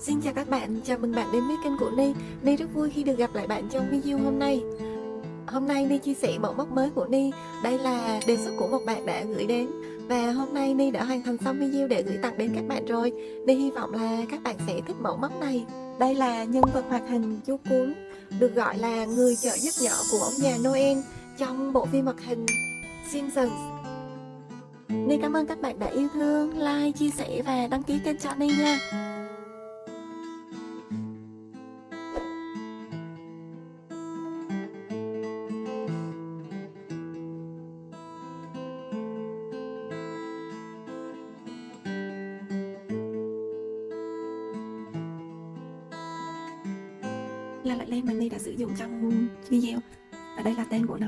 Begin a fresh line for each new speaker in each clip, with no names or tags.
Xin chào các bạn, chào mừng bạn đến với kênh của Ni. Ni rất vui khi được gặp lại bạn trong video hôm nay. Hôm nay Ni chia sẻ mẫu móc mới của Ni. Đây là đề xuất của một bạn đã gửi đến. Và hôm nay Ni đã hoàn thành xong video để gửi tặng đến các bạn rồi. Ni hy vọng là các bạn sẽ thích mẫu móc này. Đây là nhân vật hoạt hình chú cún, được gọi là người trợ giúp nhỏ của ông già Noel trong bộ phim hoạt hình Simpsons. Ni cảm ơn các bạn đã yêu thương, like, chia sẻ và đăng ký kênh cho Ni nha. Là lại len mà Ni đã sử dụng trong video, và đây là tên của nó.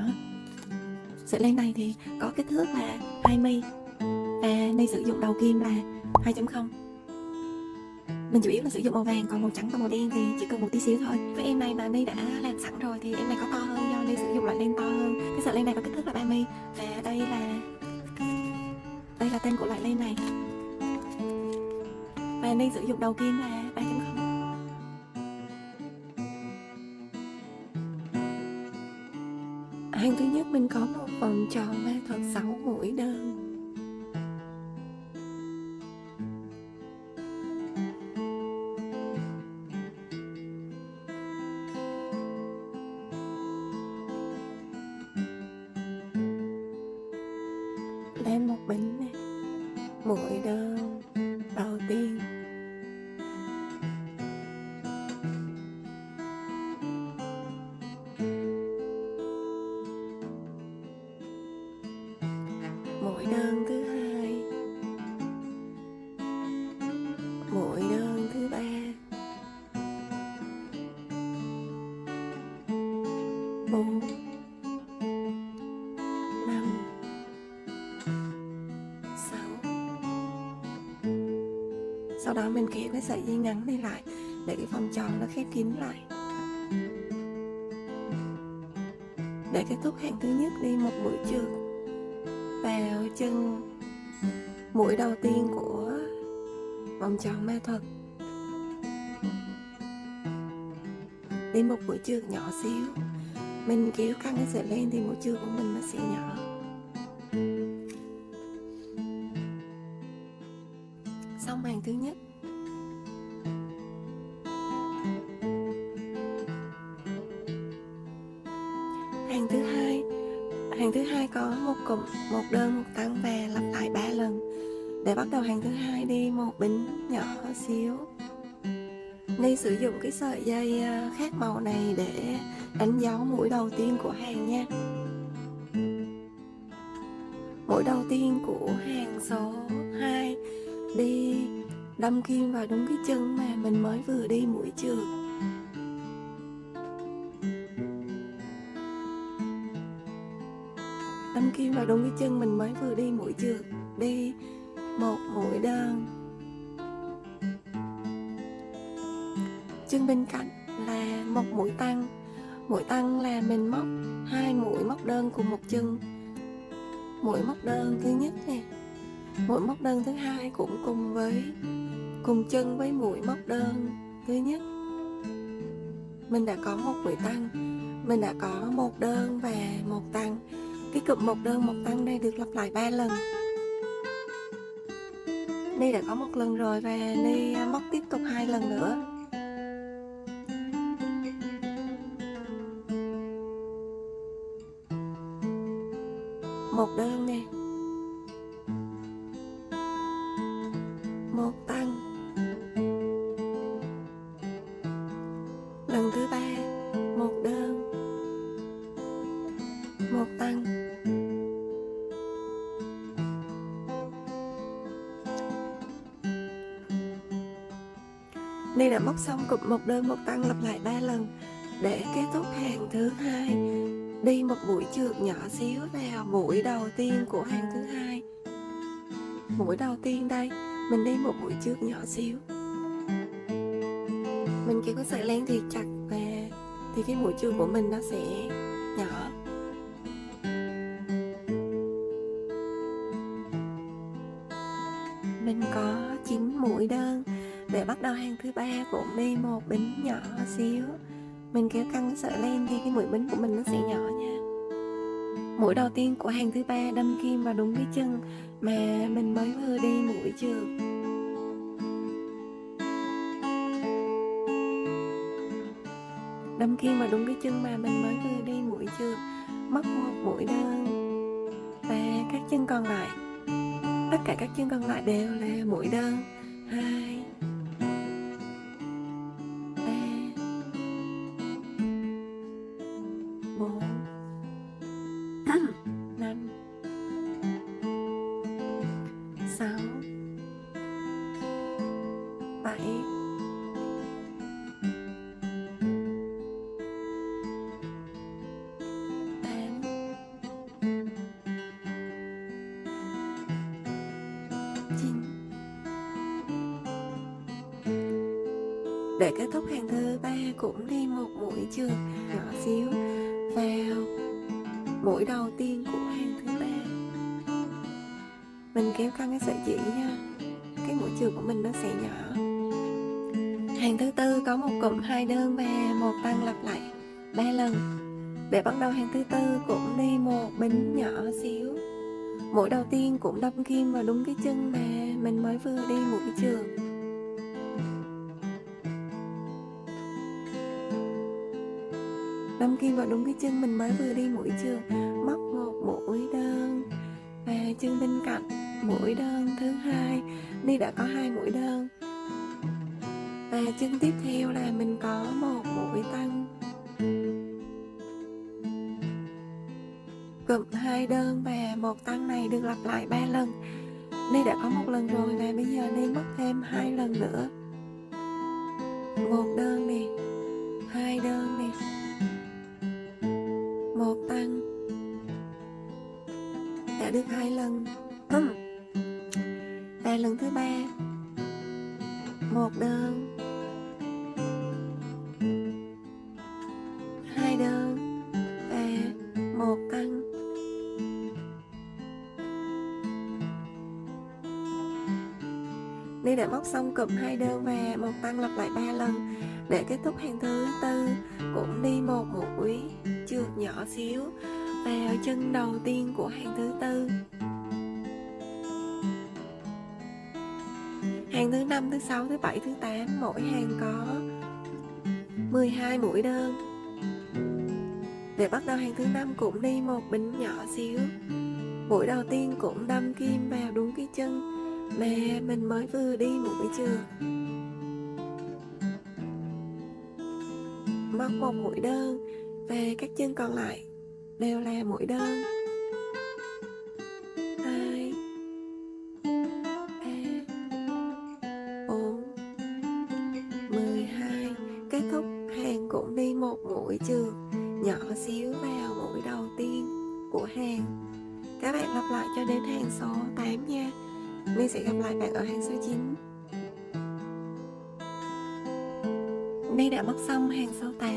Sợi len này thì có kích thước là 2 mi và Ni sử dụng đầu kim là 2.0. Mình chủ yếu là sử dụng màu vàng, còn màu trắng và màu đen thì chỉ cần một tí xíu thôi. Với em này mà Ni đã làm sẵn rồi thì em này có to hơn do Ni sử dụng loại len to hơn. Cái sợi len này có kích thước là 3 mi và đây là tên của loại len này. Và Ni sử dụng đầu kim là 3.0. Hàng thứ nhất mình có một vòng tròn ma thuật 6 mũi đơn. Lên một bính này, mũi đơn đầu tiên. Mũi đơn thứ hai, mũi đơn thứ ba, bốn, năm, sáu. Sau đó mình kéo cái sợi dây ngắn này lại để cái vòng tròn nó khép kín lại. Để kết thúc hàng thứ nhất, đi một mũi trượt vào chân mũi đầu tiên của vòng tròn ma thuật. Đi một mũi trượt nhỏ xíu. Mình kéo căng cái sợi len thì mũi trượt của mình nó sẽ nhỏ. Xong hàng thứ nhất. Hàng thứ hai có một cụm, một đơn, một tăng và lặp lại 3 lần. Để bắt đầu hàng thứ hai, đi một bính nhỏ xíu. Ni sử dụng cái sợi dây khác màu này để đánh dấu mũi đầu tiên của hàng nha. Mũi đầu tiên của hàng số 2 đi đâm kim vào đúng cái chân mà mình mới vừa đi mũi trượt. Đâm kim vào đúng cái chân mình mới vừa đi mũi trượt, đi một mũi đơn. Chân bên cạnh là một mũi tăng. Mũi tăng là mình móc 2 mũi móc đơn cùng một chân. Mũi móc đơn thứ nhất nè, mũi móc đơn thứ hai cũng cùng chân với mũi móc đơn thứ nhất. Mình đã có một mũi tăng, mình đã có một đơn và một tăng. Cái cụm một đơn một tăng đây được lặp lại 3 lần. Ni đã có một lần rồi và Ni móc tiếp tục 2 lần nữa. Một đơn nè, một tăng. Lần thứ ba, một đơn, một tăng. Ni đã móc xong cụm một đơn một tăng lặp lại 3 lần. Để kết thúc hàng thứ hai, đi một mũi trượt nhỏ xíu vào mũi đầu tiên của hàng thứ hai. Mũi đầu tiên đây, mình đi một mũi trượt nhỏ xíu. Mình kéo cái sợi len thì chặt và thì cái mũi trượt của mình nó sẽ nhỏ. Mình có 9 mũi đơn Để bắt đầu hàng thứ 3 cũng đi một bính nhỏ xíu. Mình kéo căng cái sợi len thì cái mũi bính của mình nó sẽ nhỏ nha. Mũi đầu tiên của hàng thứ 3 đâm kim vào đúng cái chân mà mình mới vừa đi mũi trượt. Đâm kim vào đúng cái chân mà mình mới vừa đi mũi trượt, móc một mũi đơn và các chân còn lại, tất cả các chân còn lại đều là mũi đơn. 2 3 4 5 6 7 8 9. Để kết thúc hàng thứ 3 cũng đi một mũi trượt nhỏ xíu vào mũi đầu tiên của hàng thứ 3. Mình kéo căng cái sợi chỉ nha, cái mũi trượt của mình nó sẽ nhỏ. Hàng thứ 4 có một cụm 2 đơn và một tăng lặp lại 3 lần. Để bắt đầu hàng thứ 4 cũng đi một bính nhỏ xíu. Mũi đầu tiên cũng đâm kim vào đúng cái chân mà mình mới vừa đi mũi trượt. Đâm kim vào đúng cái chân mình mới vừa đi mũi trượt, móc một mũi đơn và chân bên cạnh mũi đơn thứ 2. Ni đã có 2 mũi đơn và chân tiếp theo là mình có một mũi tăng, cụm 2 đơn và một tăng này được lặp lại 3 lần. Ni đã có một lần rồi và bây giờ Ni móc thêm 2 lần nữa. Một đơn nè, 2 đơn nè, một tăng, đã được 2 lần. Và lần thứ 3, một đơn, 2 đơn và một tăng. Ni đã móc xong cụm 2 đơn và một tăng lặp lại 3 lần. Để kết thúc hàng thứ 4 cũng đi một mũi trượt nhỏ xíu vào chân đầu tiên của hàng thứ 4. Hàng thứ 5, thứ 6, thứ 7, thứ 8 mỗi hàng có 12 mũi đơn. Để bắt đầu hàng thứ 5 cũng đi một bính nhỏ xíu. Mũi đầu tiên cũng đâm kim vào đúng cái chân mà mình mới vừa đi mũi trượt. Móc một mũi đơn và các chân còn lại đều là mũi đơn. 2 3 4 12. Kết thúc hàng cũng đi một mũi trượt nhỏ xíu vào mũi đầu tiên của hàng. Các bạn lặp lại cho đến hàng số 8 nha. Mình sẽ gặp lại bạn ở hàng số 9. Ni đã móc xong hàng số 8.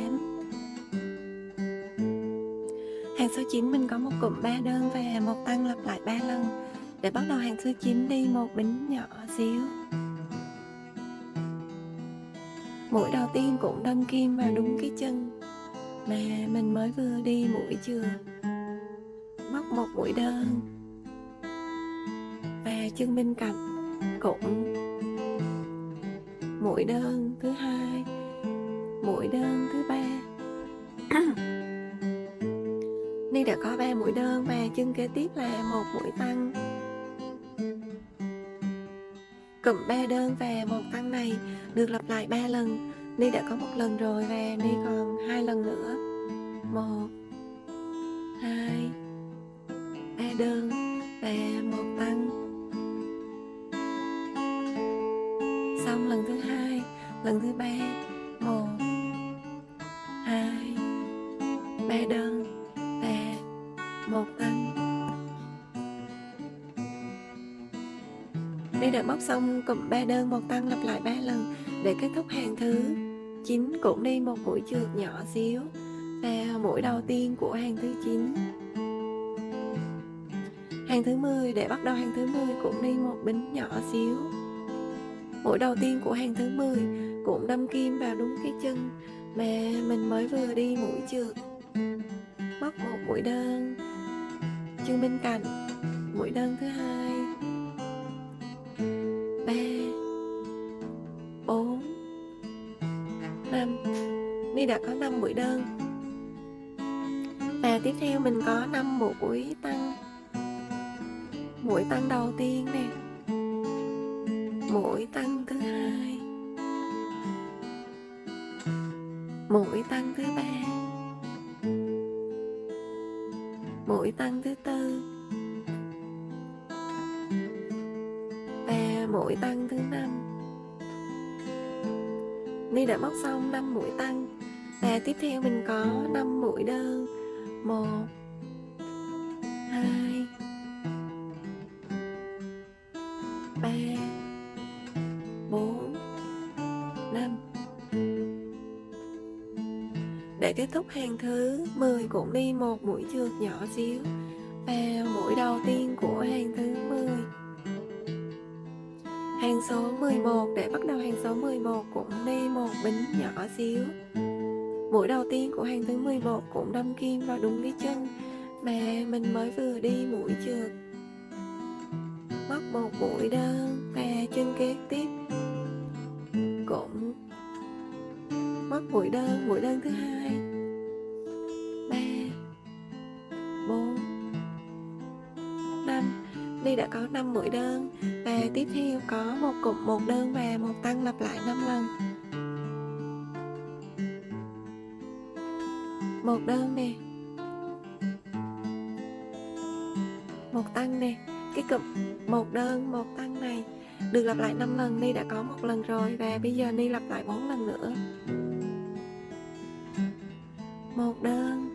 Hàng số 9 mình có một cụm 3 đơn và một tăng lặp lại 3 lần. Để bắt đầu hàng số 9 đi một bính nhỏ xíu. Mũi đầu tiên cũng đâm kim vào đúng cái chân mà mình mới vừa đi mũi trượt. Móc một mũi đơn và chân bên cạnh cũng mũi đơn thứ 2, mũi đơn thứ 3. Ni đã có 3 mũi đơn và chân kế tiếp là một mũi tăng, cụm 3 đơn và một tăng này được lặp lại 3 lần. Ni đã có một lần rồi và Ni còn 2 lần nữa. 1 2 3 đơn và một tăng. Xong lần thứ 2, lần thứ 3, 1 2 3 đơn và một tăng. Ni đã móc xong cụm 3 đơn một tăng lặp lại 3 lần. Để kết thúc hàng thứ 9 cũng đi một mũi trượt nhỏ xíu vào mũi đầu tiên của hàng thứ 9. Hàng thứ 10, để bắt đầu hàng thứ 10 cũng đi một bính nhỏ xíu. Mũi đầu tiên của hàng thứ 10 cũng đâm kim vào đúng cái chân mà mình mới vừa đi mũi trượt. Móc một mũi đơn, chân bên cạnh, mũi đơn thứ hai, 3, 4, 5. Ni đã có 5 mũi đơn. Và tiếp theo mình có 5 mũi tăng. Mũi tăng đầu tiên nè, mũi tăng thứ hai, mũi tăng thứ ba, mũi tăng thứ tư và mũi tăng thứ 5. Ni đã móc xong 5 mũi tăng và tiếp theo mình có 5 mũi đơn. 1, 2, 3, 4, 5. Để kết thúc hàng thứ 10 cũng đi một mũi trượt nhỏ xíu vào mũi đầu tiên của hàng thứ 10. Hàng số 11, để bắt đầu hàng số 11 cũng đi một bính nhỏ xíu. Mũi đầu tiên của hàng thứ 11 cũng đâm kim vào đúng cái chân mà mình mới vừa đi mũi trượt. Móc một mũi đơn và chân kế tiếp cũng móc mũi đơn thứ hai, 3, 4, 5. Ni đã có 5 mũi đơn và tiếp theo có một cụm một đơn và một tăng lặp lại 5 lần. Một đơn nè, một tăng nè. Cái cụm một đơn một tăng này được lặp lại 5 lần. Ni đã có một lần rồi và bây giờ Ni lặp lại 4 lần nữa. Một đơn,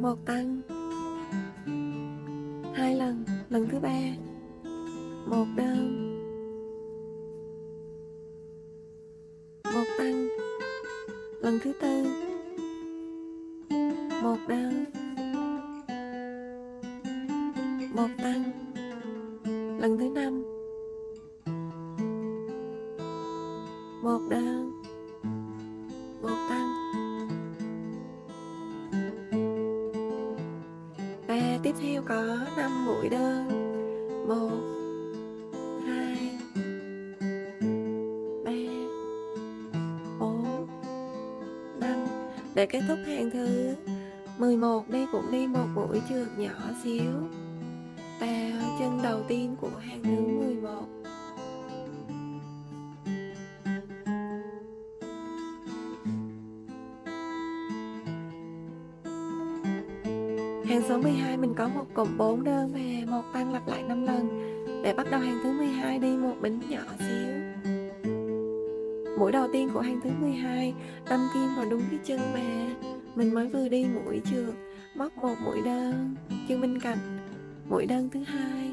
một tăng, 2 lần. Lần thứ 3, một đơn, một tăng. Lần thứ 4, một đơn, một tăng. Lần thứ 5, một đơn, một tăng. Và tiếp theo có 5 mũi đơn. 1, 2, 3, 4, 5. Để kết thúc hàng thứ 11 đi cũng đi một mũi trượt nhỏ xíu vào chân đầu tiên của hàng thứ 11. Hàng số 12 mình có một cụm 4 đơn và một tăng lặp lại 5 lần. Để bắt đầu hàng thứ 12 đi một bính nhỏ xíu. Mũi đầu tiên của hàng thứ 12 đâm kim vào đúng cái chân mà mình mới vừa đi mũi trượt. Móc một mũi đơn, chân bên cạnh, mũi đơn thứ hai,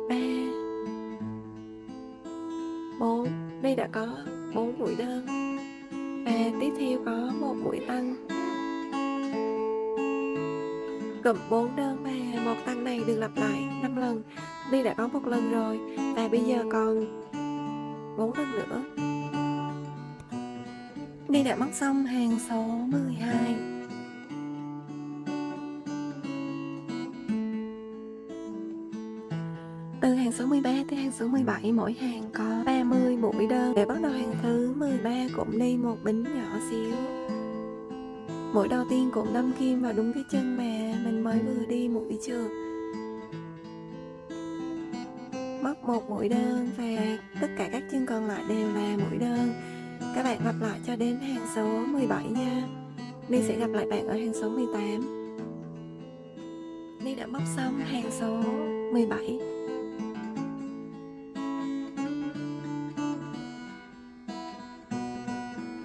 3, 4. Đây đã có 4 mũi đơn và tiếp theo có một mũi tăng. Cụm 4 đơn và một tăng này được lặp lại 5 lần. Ni đã có một lần rồi và bây giờ còn 4 lần nữa. Ni đã móc xong hàng số 12. Từ hàng số 13 tới hàng số 17 mỗi hàng có 30 mũi đơn. Để bắt đầu hàng thứ 13 cũng đi một bính nhỏ xíu. Mũi đầu tiên cũng đâm kim vào đúng cái chân mà mình mới vừa đi mũi trượt. Móc một mũi đơn và tất cả các chân còn lại đều là mũi đơn. Các bạn lặp lại cho đến hàng số 17 nha. Ni sẽ gặp lại bạn ở hàng số 18. Ni đã móc xong hàng số 17.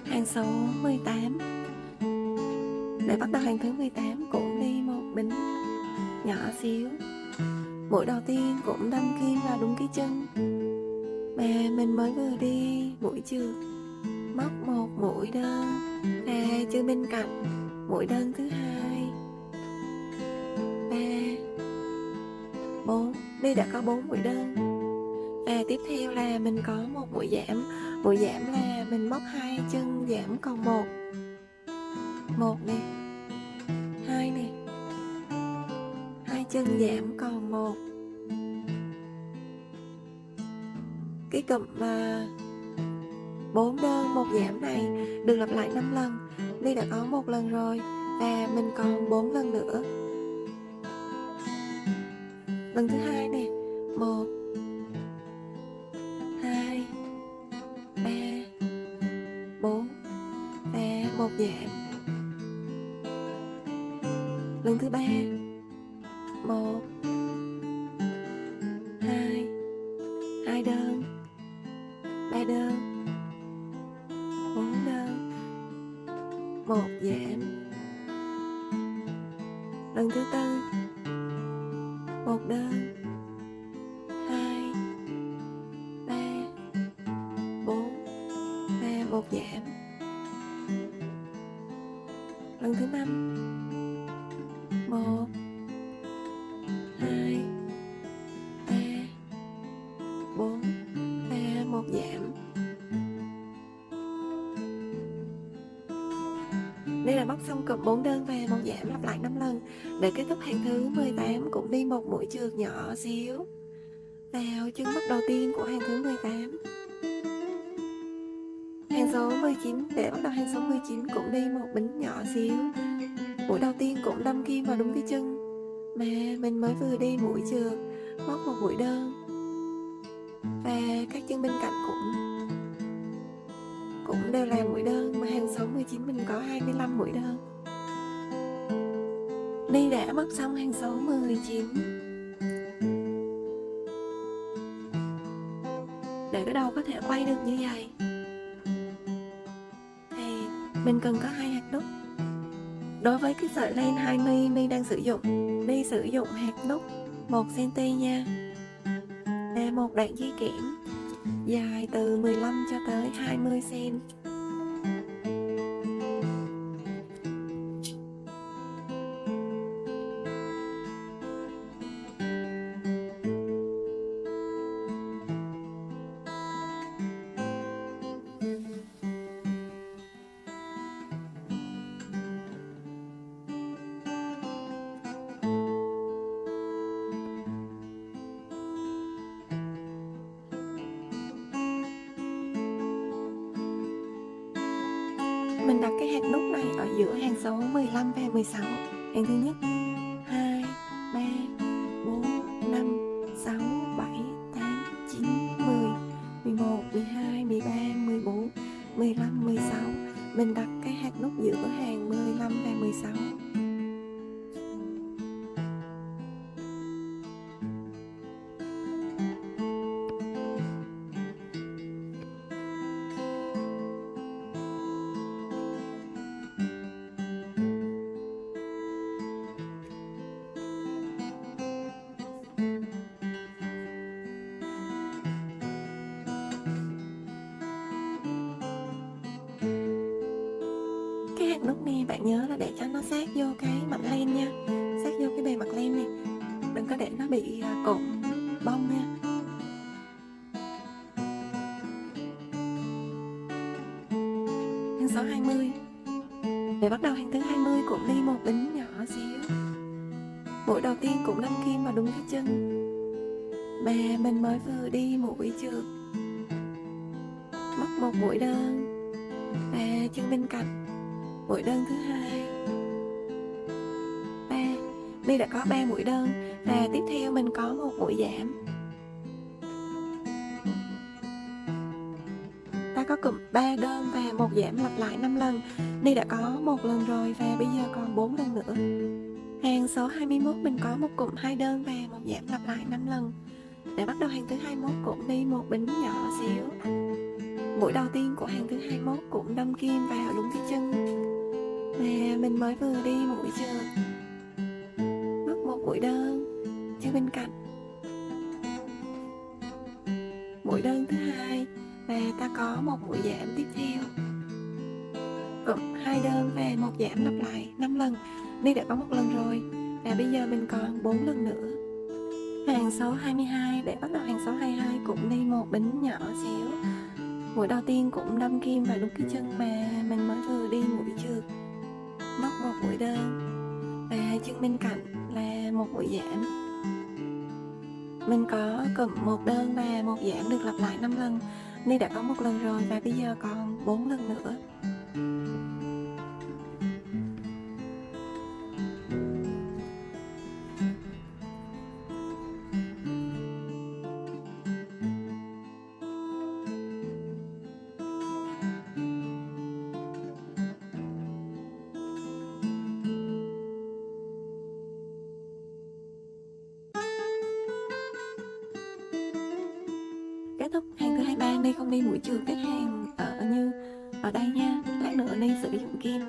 Hàng số 18. Để bắt đầu hàng thứ 18 cũng đi một bính nhỏ xíu. Mũi đầu tiên cũng đâm kim vào đúng cái chân mà mình mới vừa đi mũi trượt. Móc một mũi đơn và chân bên cạnh, mũi đơn thứ hai, 3, 4. Ni đã có 4 mũi đơn. Và tiếp theo là mình có một mũi giảm. Mũi giảm là mình móc 2 chân giảm còn 1. 1 nè, 2 nè. 2 chân giảm còn 1. Cái cụm 4 đơn 1 giảm này được lặp lại 5 lần. Ni đã có 1 lần rồi và mình còn 4 lần nữa. Lần thứ hai nè, 1 2 3 4 và 1 giảm. Lần thứ ba, 1 2 2 đơn, 3 đơn, 4 đơn, 1 giảm. Lần thứ tư, 1 đơn, 2 3 4 và 1 giảm. Lần thứ năm, 1 2 3 4 và 1 giảm. Đây là móc xong cụm 4 đơn và 1 giảm lặp lại 5 lần. Để kết thúc hàng thứ 18 cũng đi một mũi chược nhỏ xíu vào chân móc đầu tiên của hàng thứ 18. Hàng số 19, để bắt đầu hàng số 19 cũng đi một bính nhỏ xíu. Mũi đầu tiên cũng đâm kim vào đúng cái chân mà mình mới vừa đi mũi chược, móc một mũi đơn. Và các chân bên cạnh cũng đều là mũi đơn, mà hàng số 19 mình có 25 mũi đơn. Ni đã móc xong hàng số 19. Để cái đầu có thể quay được như vậy thì mình cần có 2 hạt nút. Đối với cái sợi len 2 mi đang sử dụng, Ni sử dụng hạt nút 1cm nha. Và một đoạn dây kẽm dài từ 15 cho tới 20cm. Mình đặt cái hạt nút này ở giữa hàng số 15 và 16. Hàng thứ nhất, 2, 3, 4, 5, 6, 7, 8, 9, 10, 11, 12, 13, 14, 15, 16. Mình đặt cái hạt nút giữa hàng 15 và 16. Cái hạt nút này bạn nhớ là để cho nó sát vô cái mặt len nha, sát vô cái bề mặt len này, đừng có để nó bị cộn bông nha. Hàng số 20. Để bắt đầu hàng thứ 20 cũng đi một bính nhỏ xíu. Mũi đầu tiên cũng đâm kim vào đúng cái chân mà mình mới vừa đi mũi chược, móc một mũi đơn và chân bên cạnh, mũi đơn thứ hai, 3. Ni đã có 3 mũi đơn và tiếp theo mình có một mũi giảm. Ta có cụm 3 đơn và 1 giảm lặp lại 5 lần. Ni đã có 1 lần rồi và bây giờ còn 4 lần nữa. Hàng số 21 mình có một cụm 2 đơn và 1 giảm lặp lại 5 lần. Để bắt đầu hàng thứ 21 cũng đi một bính nhỏ xíu. Mũi đầu tiên của hàng thứ 21 cũng đâm kim vào đúng cái chân mà mình mới vừa đi mũi chược, móc một mũi đơn, chân bên cạnh, mũi đơn thứ hai và ta có một mũi giảm tiếp theo. Cụm 2 đơn và 1 giảm lặp lại 5 lần. Ni đã có 1 lần rồi và bây giờ mình còn 4 lần nữa. Hàng số 22, để bắt đầu hàng số 22 cũng đi một bính nhỏ xíu. Mũi đầu tiên cũng đâm kim vào đúng cái chân mà mình mới vừa đi mũi trượt, móc một mũi đơn, và chân bên cạnh là một mũi giảm. Mình có cụm một đơn và một giảm được lặp lại 5 lần. Ni đã có một lần rồi và bây giờ còn 4 lần nữa. Kết thúc hàng thứ 23, Ni không đi mũi trượt các hàng ở như ở đây nha. Lát nữa Ni sử dụng kim.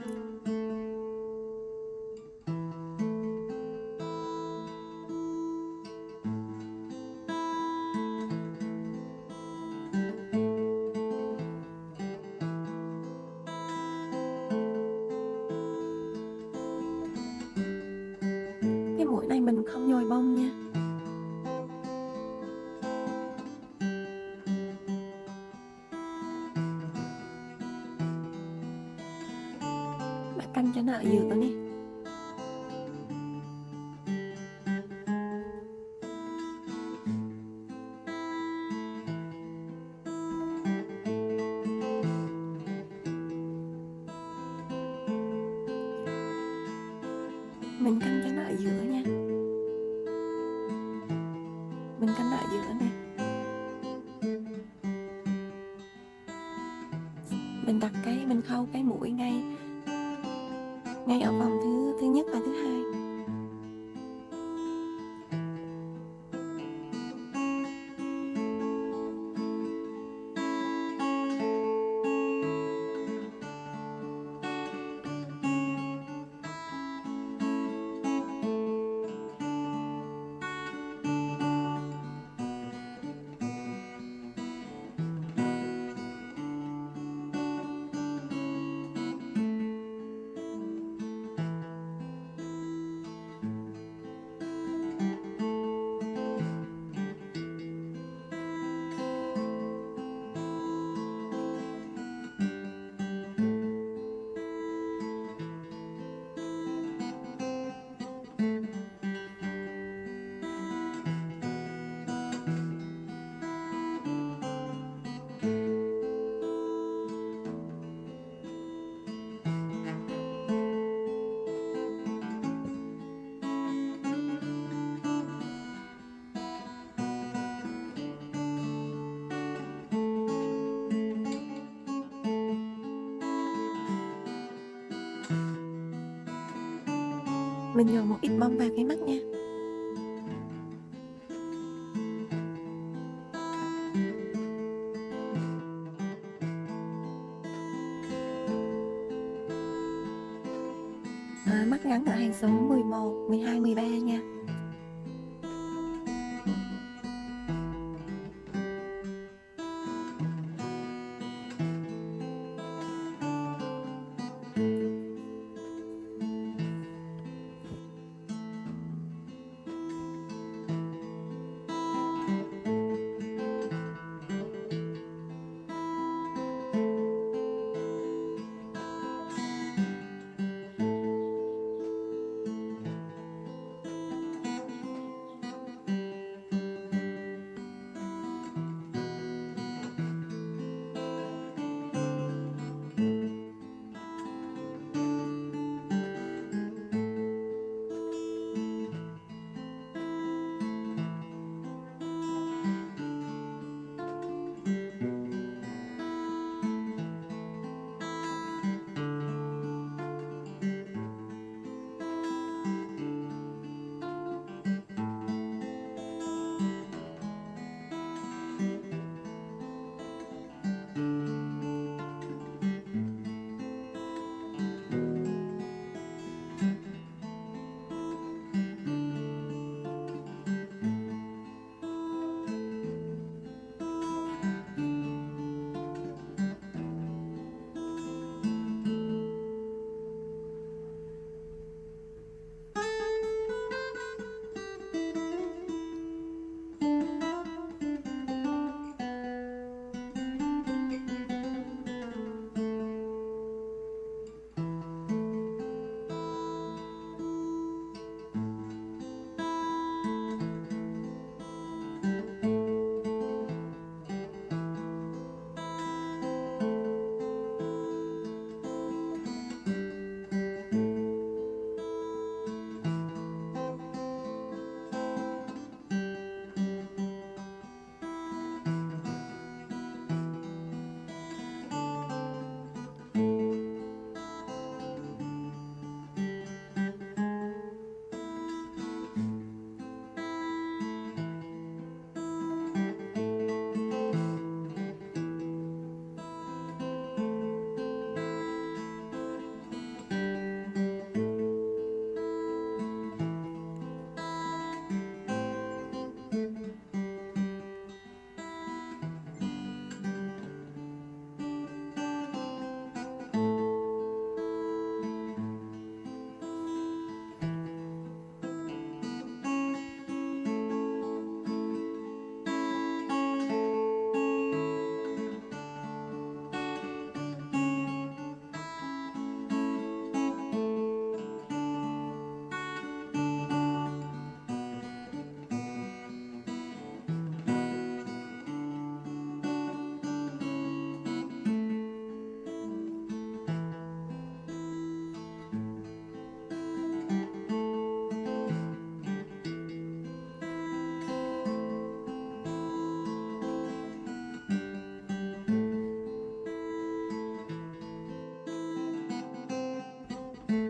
Cái mũi này mình không nhồi bông nha. Bạn canh cho nó ở giữa nè. Mình canh cho nó ở giữa nha. Mình canh nó ở giữa nè. Mình đặt mình khâu cái mũi ngay ở vòng thứ nhất và thứ hai. Mình nhồi một ít bông vào cái mắt nha. Mắt ngắn ở hàng số 11, 12, 13 nha.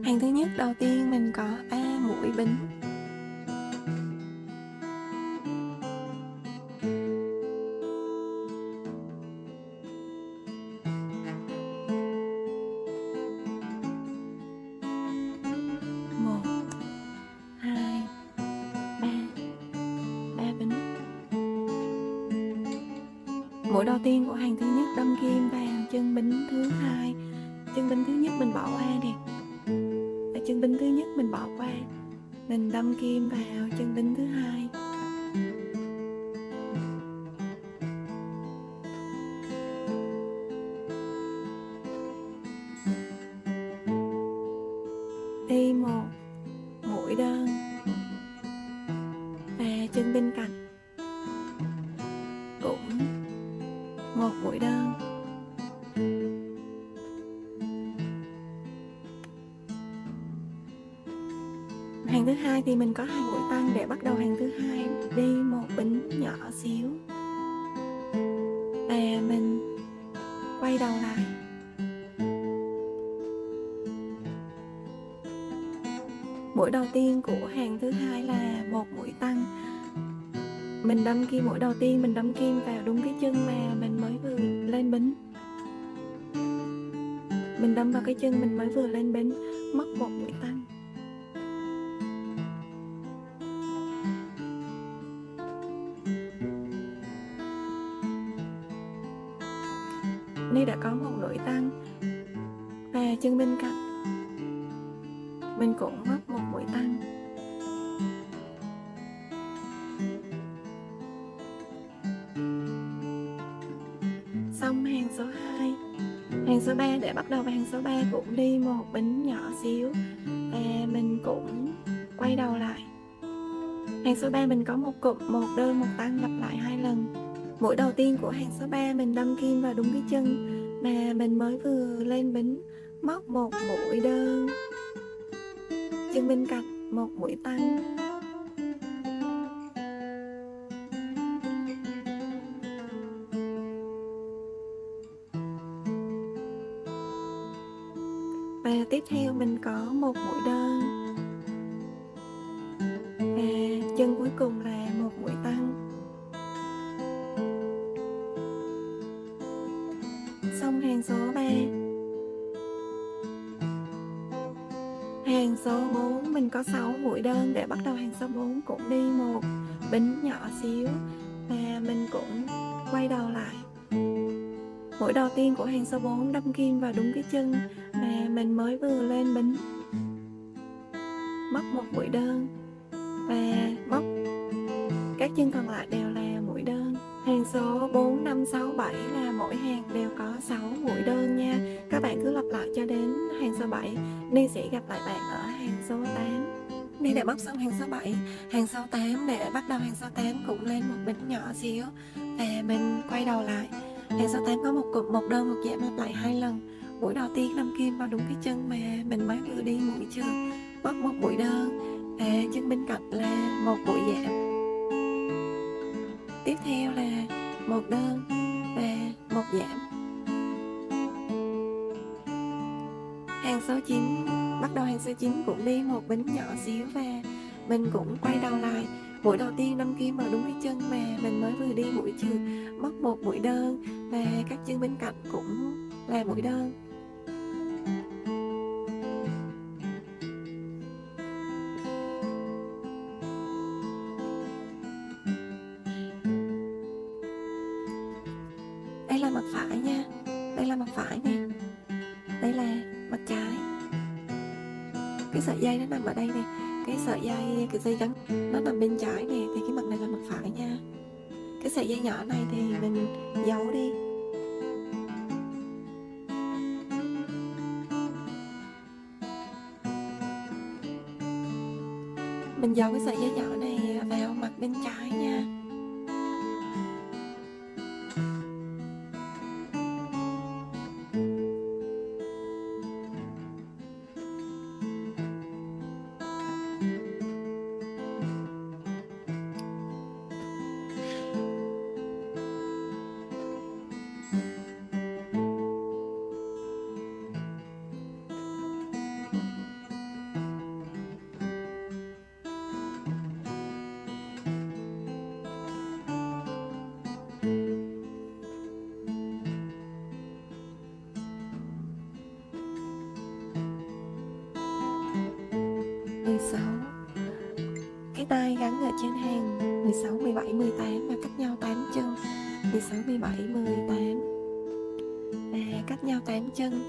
Hàng thứ nhất đầu tiên mình có A mũi bính. Một, hai, ba, ba bính. Mũi đầu tiên của hàng thứ nhất đâm kim vào chân bính thứ hai. Chân bính thứ nhất mình bỏ qua nè. Ở chân bính thứ nhất mình bỏ qua. Mình đâm kim vào chân bính thứ hai. Đi một mũi đơn và chân bên cạnh cũng một mũi đơn. Hàng thứ hai thì mình có 2 mũi tăng để bắt đầu hàng thứ hai. Đi một bính nhỏ xíu và mình quay đầu lại. Mũi đầu tiên của hàng thứ hai là một mũi tăng. Mình đâm kim mũi đầu tiên, mình đâm kim vào đúng cái chân mà mình mới vừa lên bính. Mình đâm vào cái chân mình mới vừa lên bính, móc một mũi tăng. Đây đã có một mũi tăng và chân bên cạnh mình cũng móc một mũi tăng. Xong hàng số 2. Hàng số 3 để bắt đầu vào hàng số 3 cũng đi một bính nhỏ xíu và mình cũng quay đầu lại. Hàng số 3 mình có một cụm, một đơn, một tăng lặp lại 2 lần. Mũi đầu tiên của hàng số 3 mình đâm kim vào đúng cái chân mà mình mới vừa lên bính, móc một mũi đơn. Chân bên cạnh một mũi tăng. Và tiếp theo mình có một mũi đơn. Và chân cuối cùng là một mũi tăng. Xong hàng số 3. Hàng số 4 mình có 6 mũi đơn để bắt đầu hàng số 4 cũng đi một bính nhỏ xíu và mình cũng quay đầu lại. Mũi đầu tiên của hàng số 4 đâm kim vào đúng cái chân mà mình mới vừa lên bính, móc một mũi đơn và móc các chân còn lại đều là mũi đơn. Hàng số 4, 5, 6, 7 là mỗi hàng đều có 6 mũi đơn nha. Các bạn cứ lặp lại cho đến hàng số 7. Ni sẽ gặp lại bạn ở hàng số 8. Ni đã móc xong hàng số 7. Hàng số 8 để bắt đầu hàng số 8 cũng lên một bính nhỏ xíu và mình quay đầu lại. Hàng số 8 có một cụm, một đơn, một giảm lặp lại 2 lần. Mũi đầu tiên đâm kim vào đúng cái chân mà mình mới vừa đi mũi trượt, móc một mũi đơn và chân bên cạnh là một mũi giảm. Tiếp theo là một đơn và một giảm. Hàng số 9 bắt đầu hàng số 9 cũng đi một bính nhỏ xíu và mình cũng quay đầu lại. Mũi đầu tiên đâm kim vào đúng cái chân mà mình mới vừa đi mũi trượt, móc một mũi đơn và các chân bên cạnh cũng là mũi đơn. Đây là mặt phải nha. Đây là mặt phải nè. Đây là mặt trái. Cái sợi dây nó nằm ở đây nè. Cái sợi dây trắng nó nằm bên trái nè. Thì cái mặt này là mặt phải nha. Cái sợi dây nhỏ này thì mình giấu đi. Mình giấu cái sợi dây nhỏ này vào mặt bên trái nha. gắn ở trên hàng 16, 17, 18 và cách nhau 8 chân. 16, 17, 18 và cách nhau 8 chân.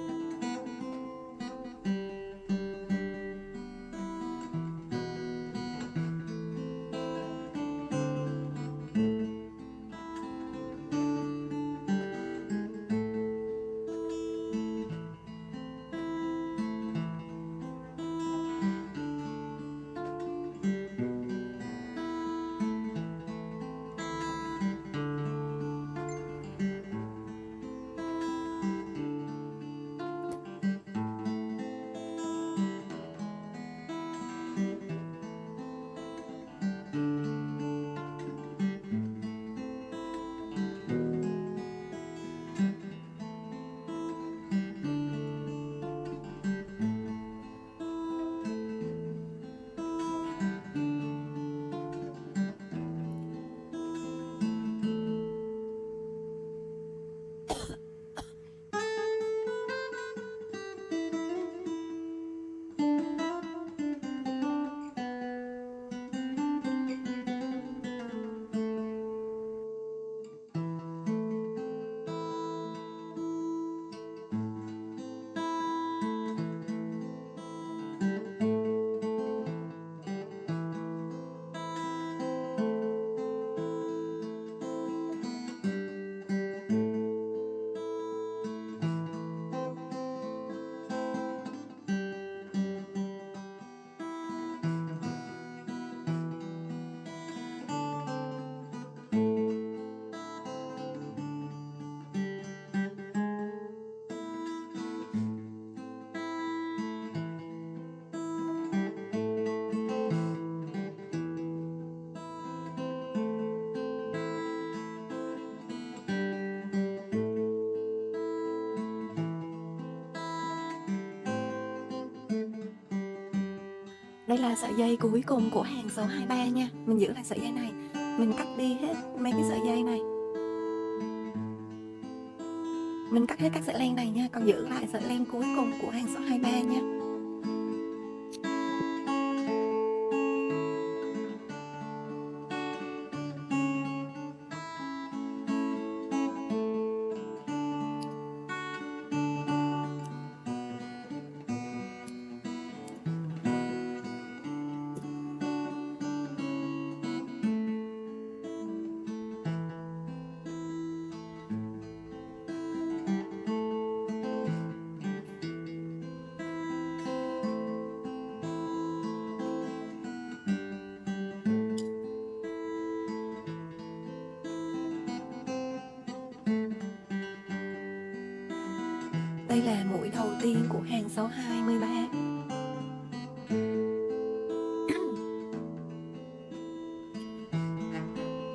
Đây là sợi dây cuối cùng của hàng số 23 nha. Mình giữ lại sợi dây này, mình cắt đi hết mấy cái sợi dây này. Mình cắt hết các sợi len này nha, còn giữ lại sợi len cuối cùng của hàng số 23 nha. Đây là mũi đầu tiên của hàng số 23.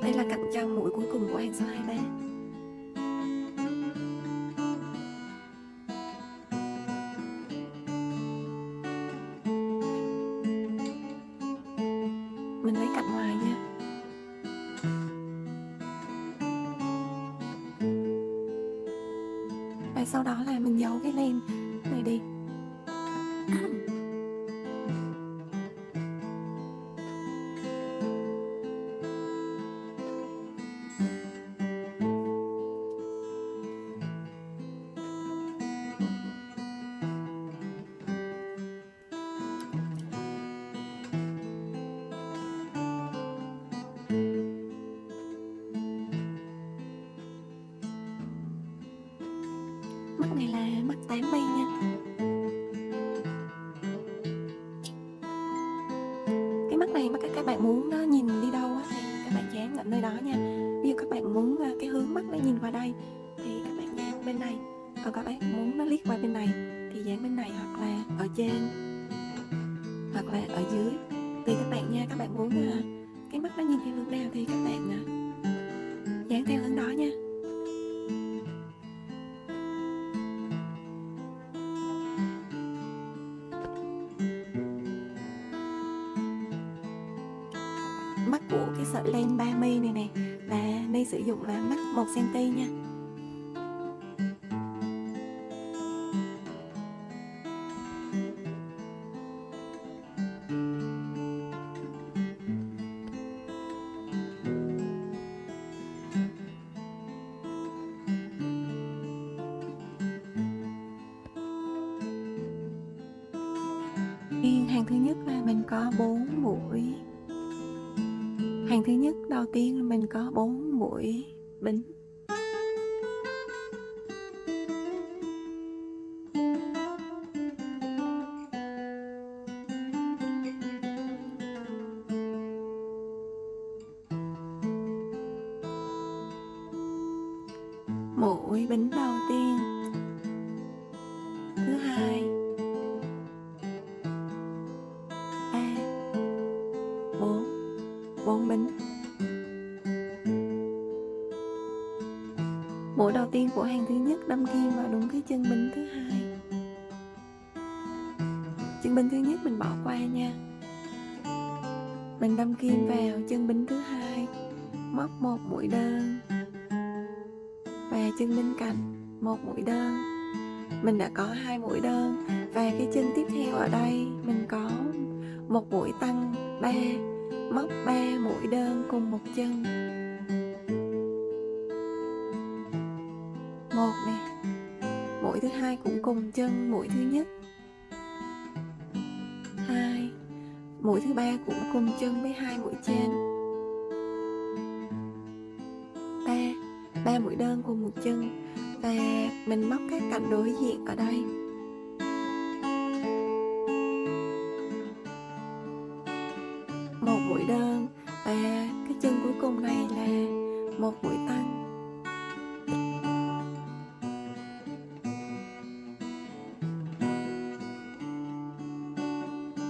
Đây là cạnh trong mũi cuối cùng của hàng số 23. Mình lấy cạnh ngoài nha. Và sau đó là mình giấu cái len này đi. Mắt này là mắt 8 bi nha. Cái mắt này mà các bạn muốn nó nhìn đi đâu á, thì các bạn dán ở nơi đó nha. Ví dụ các bạn muốn cái hướng mắt nó nhìn qua đây thì các bạn dán bên này. Còn các bạn muốn nó liếc qua bên này thì dán bên này, hoặc là ở trên, hoặc là ở dưới. Tùy các bạn nha, các bạn muốn cái mắt nó nhìn theo hướng nào thì các bạn dán theo hướng đó nha. Mắt của cái sợi len 3 mi này nè, và Ni sử dụng là mắt 1 cm nha. Hàng thứ nhất là mình có 4 mũi. Hàng thứ nhất đầu tiên là mình có 4 mũi bính. Mũi bính đầu tiên, thứ hai, ba, bốn, 4 bính. Mũi đầu tiên của hàng thứ nhất đâm kim vào đúng cái chân bính thứ hai. Chân bính thứ nhất mình bỏ qua nha. Mình đâm kim vào chân bính thứ hai, móc một mũi đơn và chân bính cạnh một mũi đơn. Mình đã có 2 mũi đơn và cái chân tiếp theo ở đây mình có một mũi tăng 3, móc 3 mũi đơn cùng một chân. Một nè, mũi thứ hai cũng cùng chân mũi thứ nhất. 2, mũi thứ ba cũng cùng chân với 2 mũi trên. 3 mũi đơn cùng một chân và mình móc các cạnh đối diện ở đây. Một mũi đơn và cái chân cuối cùng này là một mũi tăng.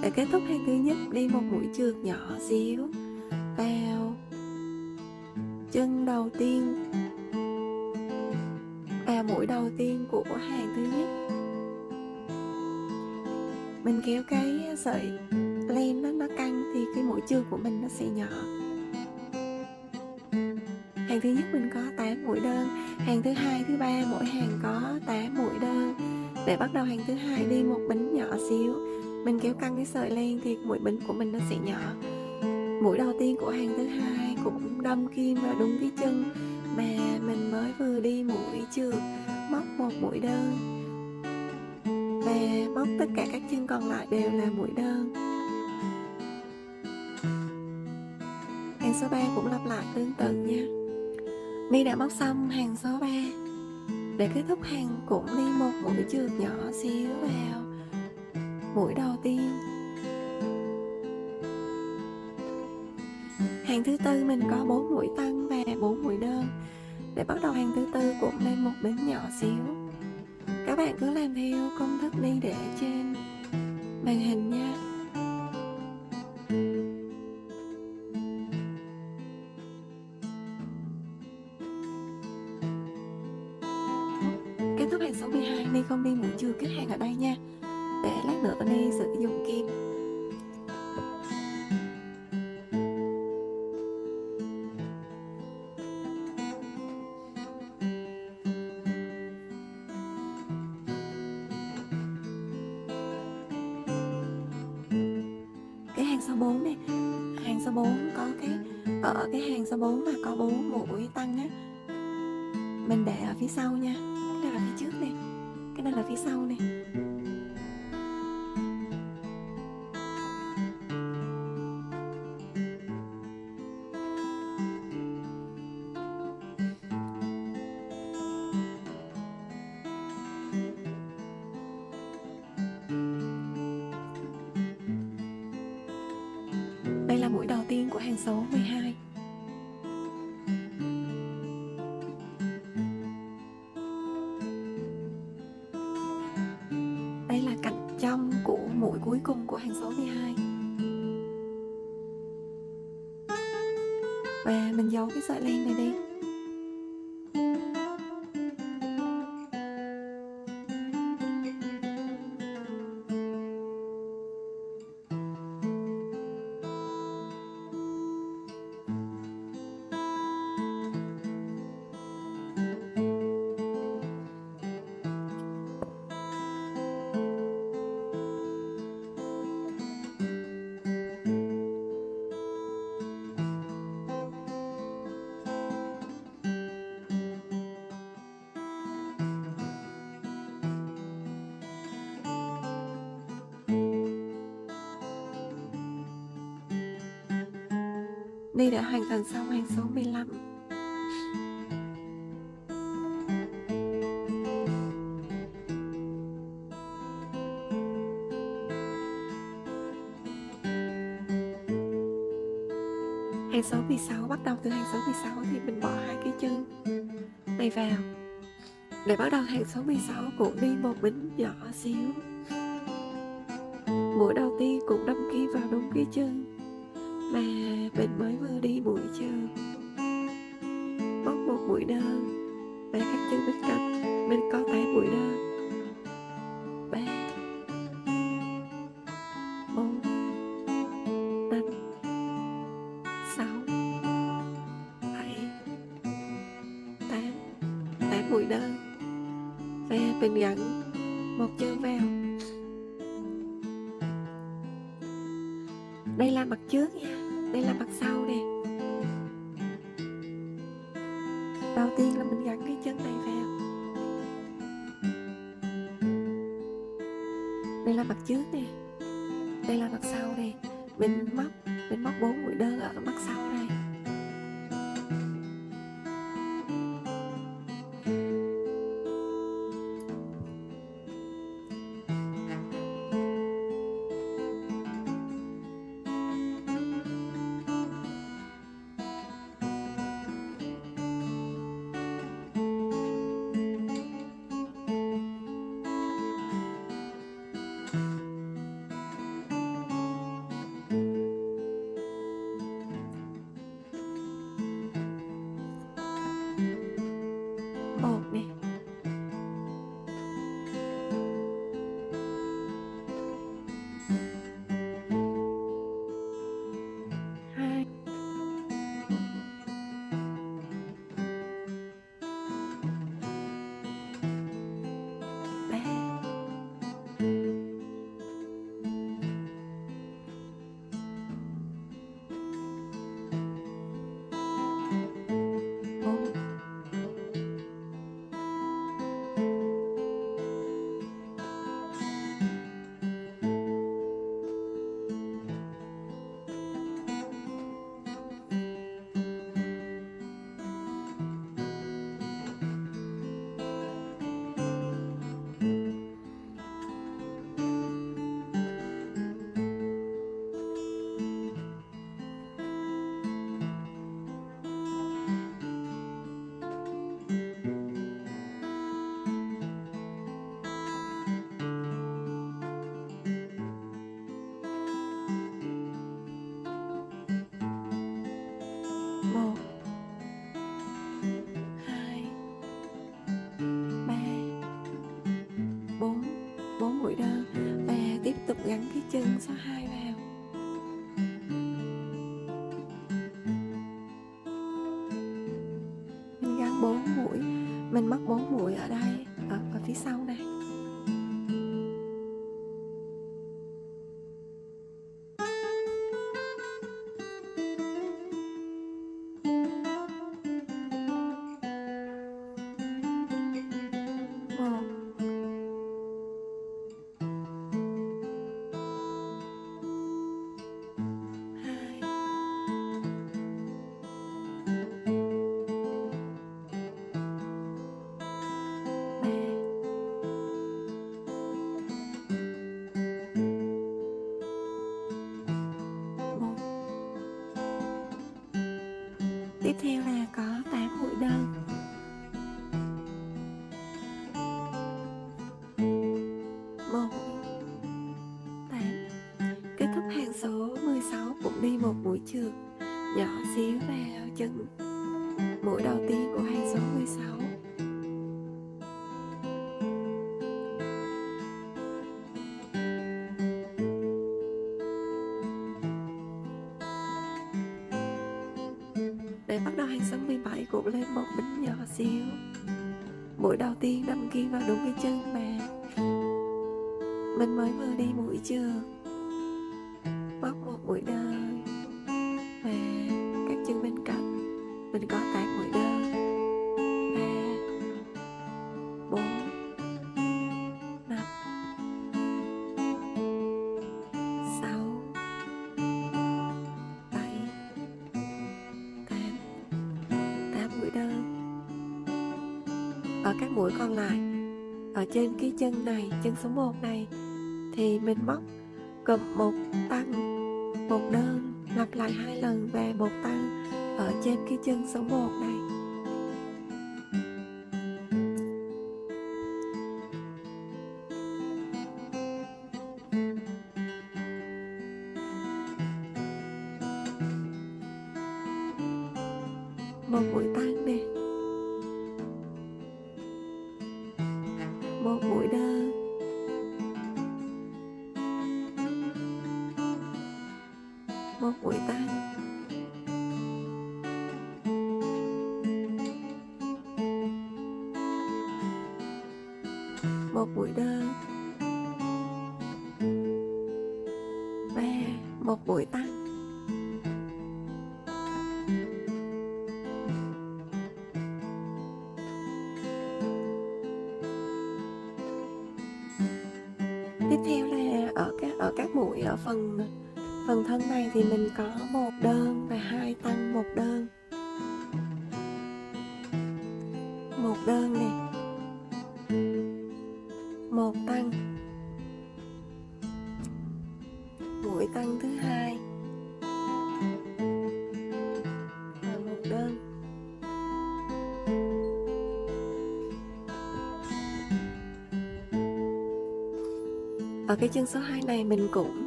Để kết thúc hàng thứ nhất, đi một mũi chườc nhỏ xíu vào chân đầu tiên và mũi đầu tiên của hàng thứ nhất. Mình kéo cái sợi len nó căng thì cái mũi chườc của mình nó sẽ nhỏ. Hàng thứ nhất mình có 8 mũi đơn, hàng thứ hai, thứ ba mỗi hàng có 8 mũi đơn. Để bắt đầu hàng thứ hai, đi một bính nhỏ xíu, mình kéo căng cái sợi len thì mũi bính của mình nó sẽ nhỏ. Mũi đầu tiên của hàng thứ hai cũng đâm kim vào đúng cái chân mà mình mới vừa đi mũi chườc, móc một mũi đơn và móc tất cả các chân còn lại đều là mũi đơn. Hàng số 3 cũng lặp lại tương tự nha. My đã móc xong hàng số 3. Để kết thúc hàng cũng đi một mũi chườc nhỏ xíu vào mũi đầu tiên. Hàng thứ tư mình có 4 mũi tăng và 4 mũi đơn. Để bắt đầu hàng thứ tư cũng lên một bính nhỏ xíu. Các bạn cứ làm theo công thức đi để trên màn hình nha. Kết thúc hàng số 12, Ni không đi mũi chườc kết hàng ở đây nha, để lát nữa Ni sử dụng kim. Cái hàng số 4 này, hàng số 4 có ở cái hàng số 4 mà có 4 mũi tăng á, mình để ở phía sau nha. Cái này là phía trước này, cái này là phía sau này. Đây là mũi đầu tiên của hàng số 12. Đây là cạnh trong của mũi cuối cùng của hàng số 12. Và mình giấu cái sợi len này đi. Ni đã hoàn thành xong hàng số 15. Hàng số 16, bắt đầu từ hàng số 16 thì mình bỏ 2 cái chân này vào để bắt đầu hàng số 16 cũng đi một bính nhỏ xíu. Mũi đầu tiên cũng đâm kim vào đúng cái chân mà mình mới vừa đi mũi chưa. Móc một mũi đơn và các chân bên cạnh mình có 8 mũi đơn. 3 4 5 6 7 8 8 mũi đơn và mình gắn một chân vào. Đây là mặt trước nha, đây là mặt sau nè. Đầu tiên là mình gắn cái chân này vào. Đây là mặt trước nè, đây là mặt sau nè. Mình móc 4 mũi đơn ở mặt sau này. Một nè, 2 3 4 1 2 3 4 4 mũi đơn và tiếp tục gắn cái chân số 2 vào. Mình gắn 4 mũi, mình móc 4 mũi ở đây, ở phía sau này. Một 2 3 1. Tiếp theo là có 8 mũi đơn. 1 8. Kết thúc hàng số 16 cũng đi một mũi trượt nhỏ xíu vào chân mũi đầu tiên của hàng số 16. Để bắt đầu hàng số 17 cũng lên một bính nhỏ xíu. Mũi đầu tiên đâm kim vào đúng cái chân mà mình mới vừa đi mũi chưa. Móc một mũi đơn và các chân bên cạnh mình có 8 mũi đơn. 3 4 5 6 7 ở các mũi còn lại. Ở trên cái chân này, chân số 1 này, thì mình móc cụm một tăng, một đơn, lặp lại 2 lần và một tăng ở trên cái chân số 1 này. Một mũi tăng nè, một mũi đơn, một mũi tăng, một mũi đơn và một mũi tăng. Tiếp theo là ở các mũi ở phần thân này thì mình có một đơn và 2 tăng, một đơn, một đơn nè, một tăng, mũi tăng thứ 2 và một đơn. Ở cái chân số 2 này mình cũng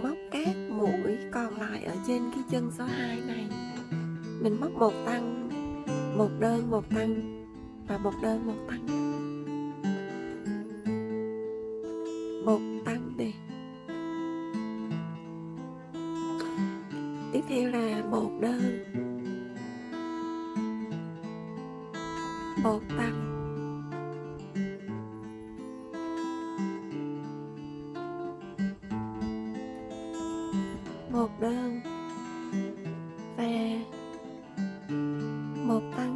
móc các mũi còn lại ở trên cái chân số 2 này. Mình móc một tăng, một đơn, một tăng và một đơn, một tăng, một tăng nè. Tiếp theo là một đơn, một tăng, một đơn và một tăng.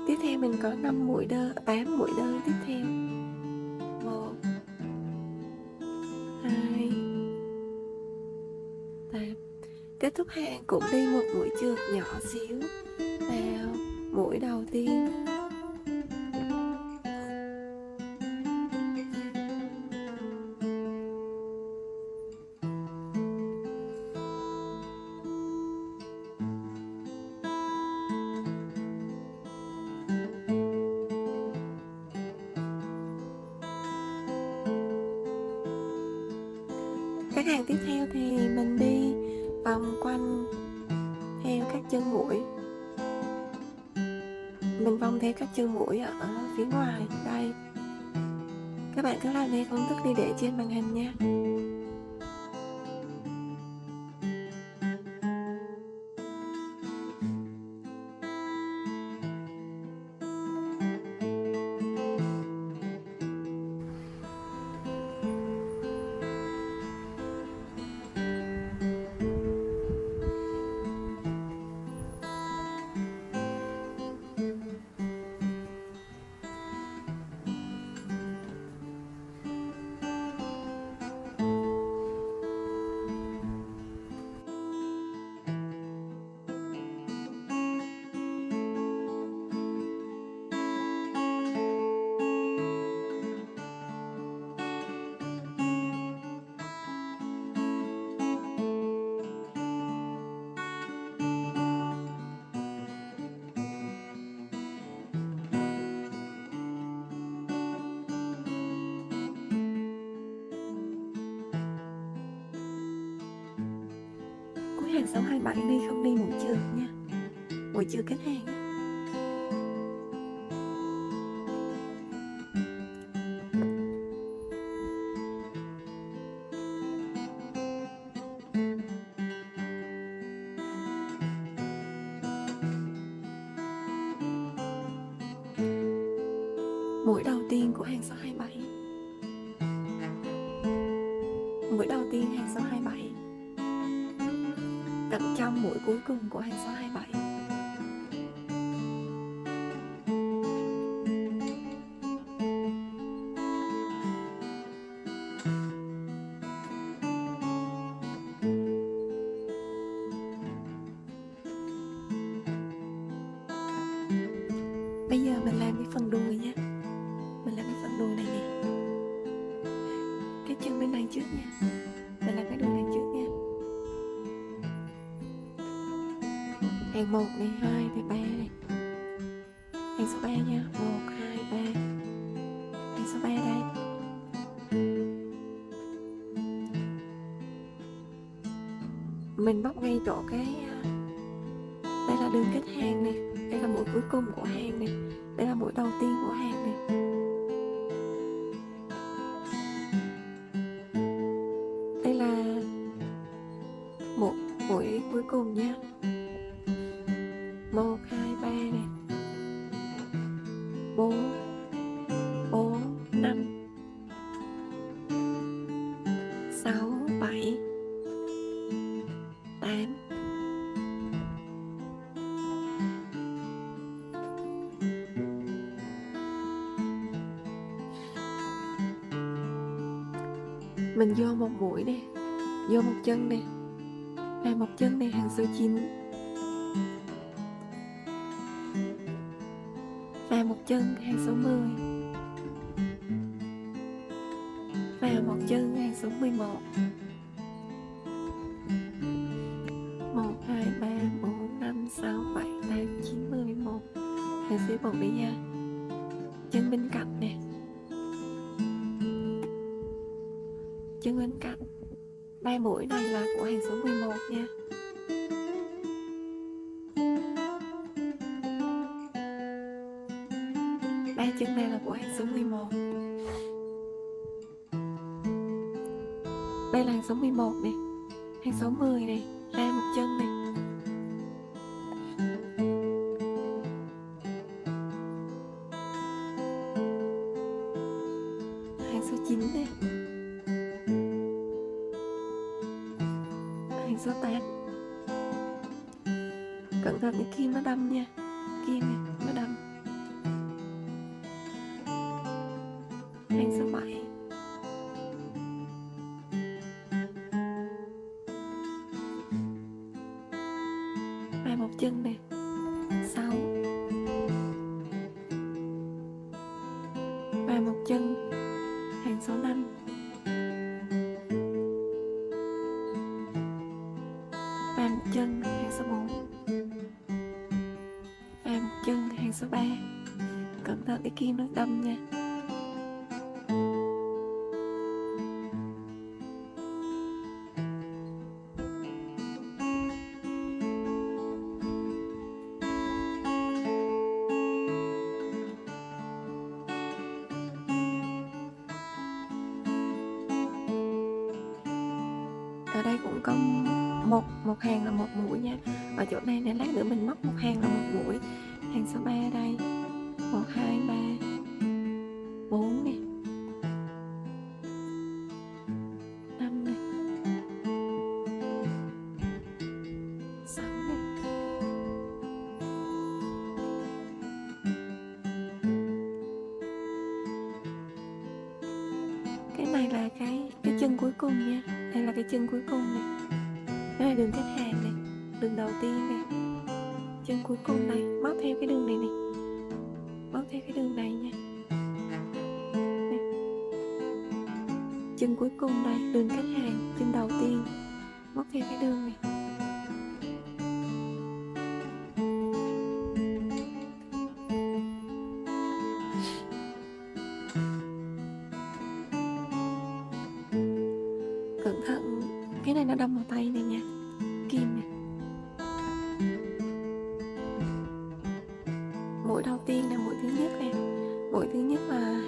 Tiếp theo mình có 5 mũi đơn, 8 mũi đơn tiếp theo. 1 2 8. Kết thúc hàng cũng đi một mũi trượt nhỏ xíu vào mũi đầu tiên. Các hàng tiếp theo thì mình đi vòng quanh theo các chân mũi. Mình vòng theo các chân mũi ở phía ngoài đây. Các bạn cứ làm theo công thức đi để trên màn hình nha. Cuối hàng 627 đi không đi mũi trượt nha, mũi trượt kết hàng. Mũi đầu tiên của hàng 627, mũi đầu tiên hàng 627, cận trong mũi cuối cùng của hàng 627. đằng trước nha. Mình làm cái đuôi đằng trước nha. Hàng 1 này, 2 này, 3 này. Hàng số 3 nha. 1, 2, 3. Hàng số 3 đây. Mình móc ngay chỗ cái đây là đường kết hàng này, đây là mũi cuối cùng của hàng này, đây là mũi đầu tiên của hàng này. Đây là một mũi cuối cùng nha. 1, 2, 3 này. 4, 4, 5, 6, 7, 8. Mình vô một mũi nè, vô một chân nè, và một chân này hàng số 9, và một chân hàng số 10, và một chân hàng số 11. 1, 2, 3, 4, 5, 6, 7, 8, 9, 10, 11. Hàng số 11 đi nha. Chân bên cạnh nè, chân bên cạnh. 3 mũi này là của hàng số 11 nha. Ba chân này là của hàng số 11. Đây là hàng số 11 này. Hàng số 10 này, ra một chân này. Hàng số 9 này. Hàng số 8. Cẩn thận cái kim nó đâm nha. Kim này, nó đâm. Hàng số 7. Và một chân này. 6. Và một chân. Hàng số 5. Và một chân hàng số 4. Và một chân hàng số 3. Cẩn thận cái kim nó đâm nha. Ở đây cũng có một hàng là một mũi nha. Ở chỗ này nè, lát nữa mình móc một hàng là một mũi. Hàng số 3 đây. 1, 2, 3, 4 nè, 5 nè, 6 nè. Cái này là cái chân cuối cùng nha. Đây là cái chân cuối cùng này. Đây là đường kết hàng này, đường đầu tiên này, chân cuối cùng này. Móc theo cái đường này này, móc theo cái đường này nha. Đây. Chân cuối cùng đây, đường kết hàng, chân đầu tiên, móc theo cái đường này. Cẩn thận, cái này nó đâm vào tay này nha, kim này. Mũi đầu tiên là mũi thứ nhất nè. Mũi thứ nhất là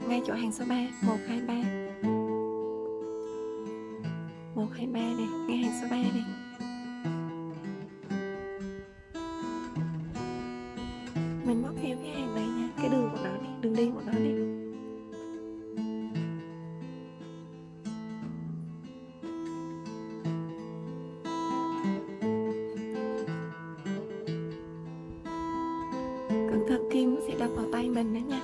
ngay chỗ hàng số 3. 1, 2, 3. 1, 2, 3 nè, ngay hàng số 3 này. Mình móc theo cái hàng này nha, cái đường của nó này, đường đi của nó này. Cẩn thận kim nó sẽ đâm vào tay mình nữa nha.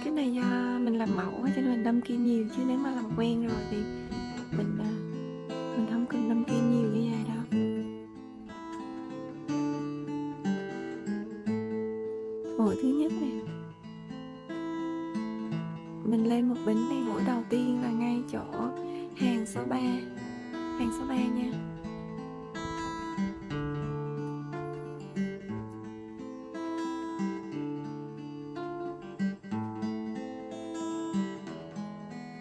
Cái này do mình làm mẫu cho nên mình đâm kim nhiều, chứ nếu mà làm quen rồi thì mình không cần đâm kim nhiều như vậy đâu. Mũi thứ nhất nè, mình lên một bính này, mũi đầu tiên là ngay chỗ hàng số 3, hàng số 3 nha.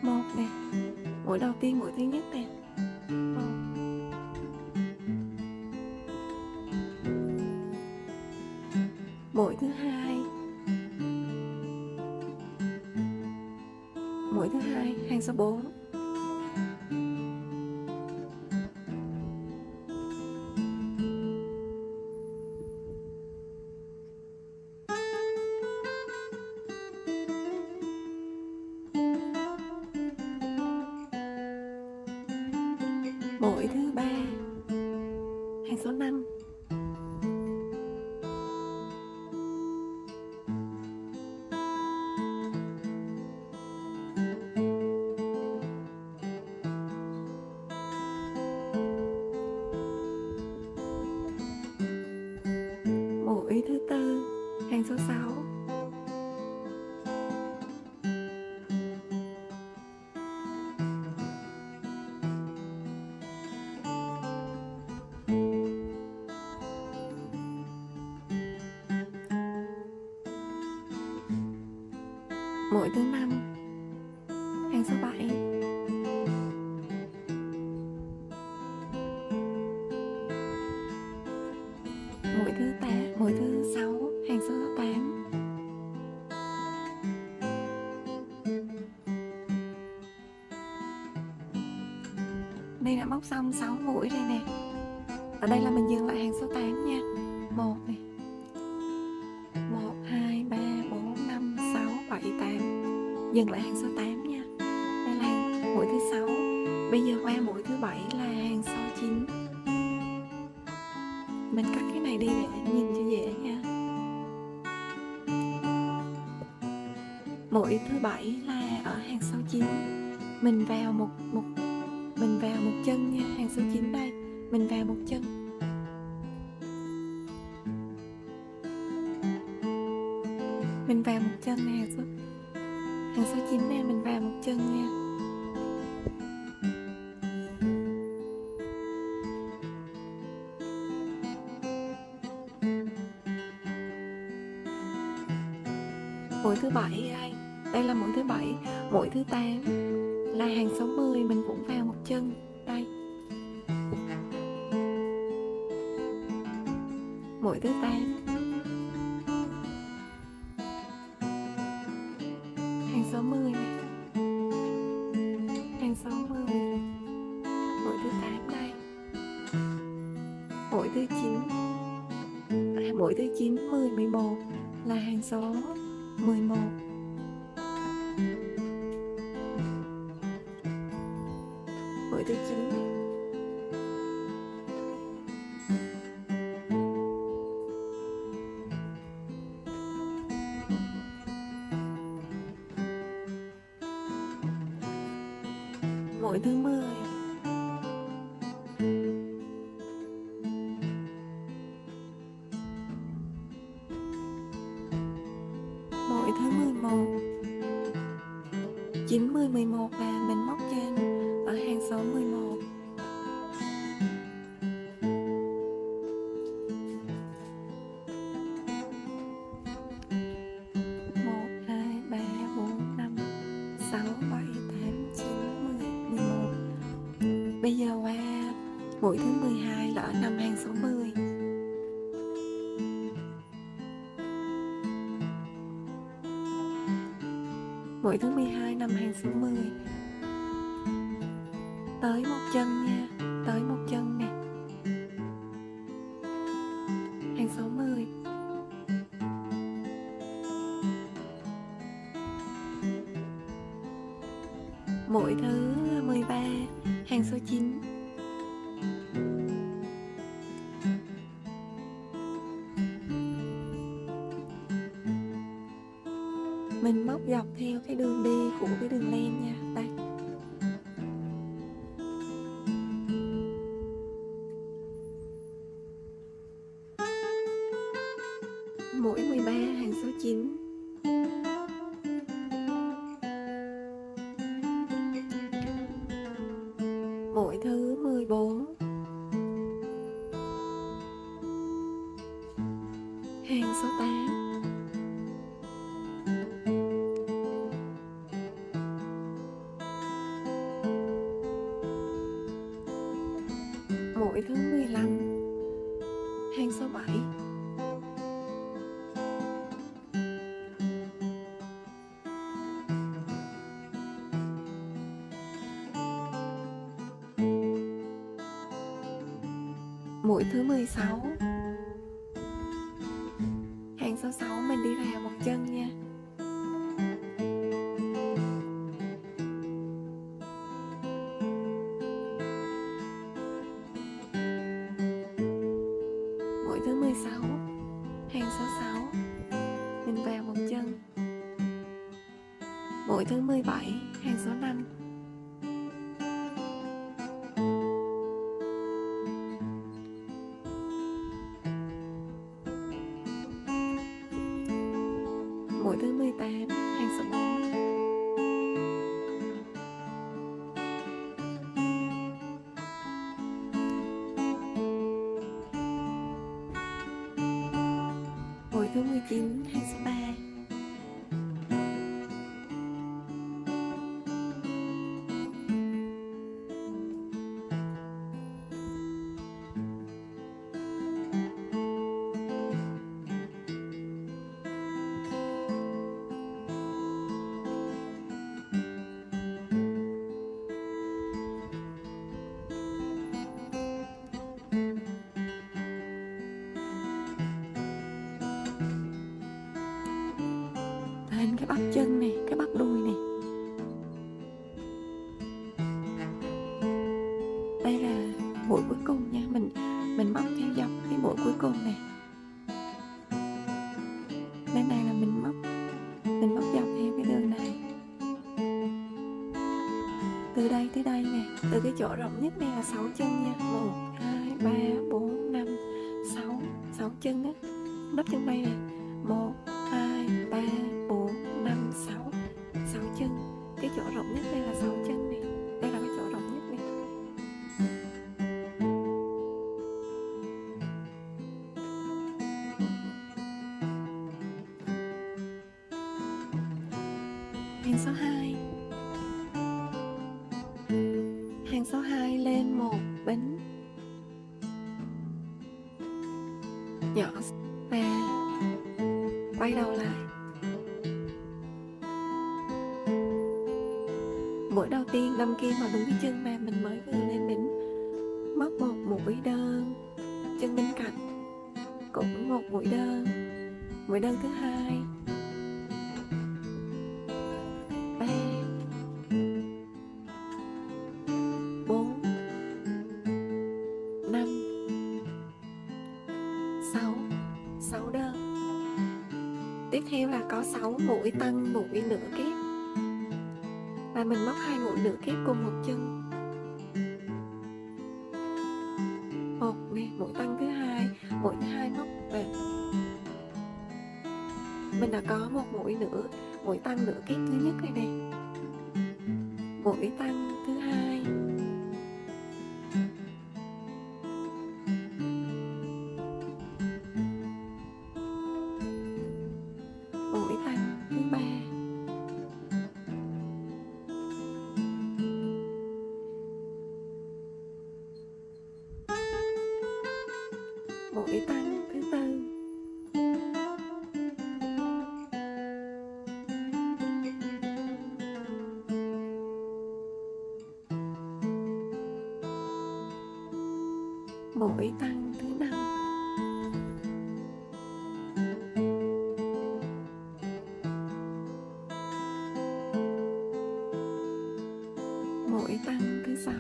Một nè, mũi đầu tiên, mũi thứ nhất nè. Một. Mũi thứ hai, mũi thứ hai, hàng số 4. Mũi thứ ba, hàng số 5. Mũi thứ tư, hàng số 6. Mũi thứ 5, hàng số 7. Mũi thứ 8, mũi thứ 6, hàng số 8. Đây đã móc xong 6 mũi rồi nè. Ở đây là mình dừng lại hàng số 8 nha. 1 nè, 1, 2, 3, 4, 5, 6, 7, 8. Dừng lại hàng số 8 nha. Đây là mũi thứ 6. Bây giờ qua mũi thứ 7 là hàng số 9. Mình cắt cái này đi để nhìn cho dễ nha. Mũi thứ 7 là ở hàng số 9. Mình vào một chân nha, hàng số 9 đây. Mình vào một chân. Mình vào một chân nè, hàng số 9 nè, mình vào một chân nha. Mũi thứ 7 đây là mũi thứ 7. Mũi thứ 8 là hàng số 10, mình cũng vào một chân đây. Mũi thứ 8, hàng số 10 này, hàng số 10. Mũi thứ 8 đây. Mũi thứ 9, mũi thứ 9, 10, 11 là hàng số 11. Mũi thứ 9 này. Mũi thứ 10. Mũi thứ 11. 9, 10, 11 là mình móc trên ở hàng số 11. Bây giờ qua mũi thứ 12 là ở nằm hàng số 10. Mũi thứ 12 nằm hàng số 10. Tới một chân nha, tới một chân nè. Hàng số 10. Mũi thứ 13, hàng số 9. Mình móc dọc theo cái đường đi của cái đường len nha. Đây. Mũi 13, hàng số số 9, mũi thứ 14, hàng số 8, mũi thứ 15, hàng số 7, mũi thứ 16, hàng số 6 mình đi vào một chân nha. Mũi thứ 16, hàng số 6, mình vào một chân. Mũi thứ 17, hàng số 5, mũi thứ 18, hàng số 4, mũi thứ 19, hàng số 3, lên cái bắp chân này, cái bắp đùi này. Đây là mũi cuối cùng nha, mình móc theo dọc cái mũi cuối cùng này. Bên này là mình móc dọc theo cái đường này, từ đây tới đây nè, từ cái chỗ rộng nhất này là 6 chân nha. 1, 2, 3, 4, 5, 6, 6 chân á. Nắp chân đây nè, 1, 2, 3, 4, 5, 6, 6 chân. Cái chỗ rộng nhất đây là 6 chân này, đây là cái chỗ rộng nhất này. Hàng số 2, hàng số 2 lên một bính nhỏ và quay đầu lại. Mũi đầu tiên đâm kim vào đúng cái chân mà mình mới vừa lên đỉnh, móc một mũi đơn, chân bên cạnh cũng một mũi đơn thứ hai, 3, 4, 5, 6, 6 đơn. Tiếp theo là có 6 mũi tăng mũi nửa kép, và mình móc 2 mũi nửa kép cùng một chân. Một nè, mũi tăng thứ hai, mũi thứ hai móc vào. Mình đã có một mũi tăng nửa kép thứ nhất rồi nè, mũi tăng thứ hai, mũi tăng thứ ba, mũi tăng thứ tư, mũi tăng thứ năm, mũi tăng thứ sáu,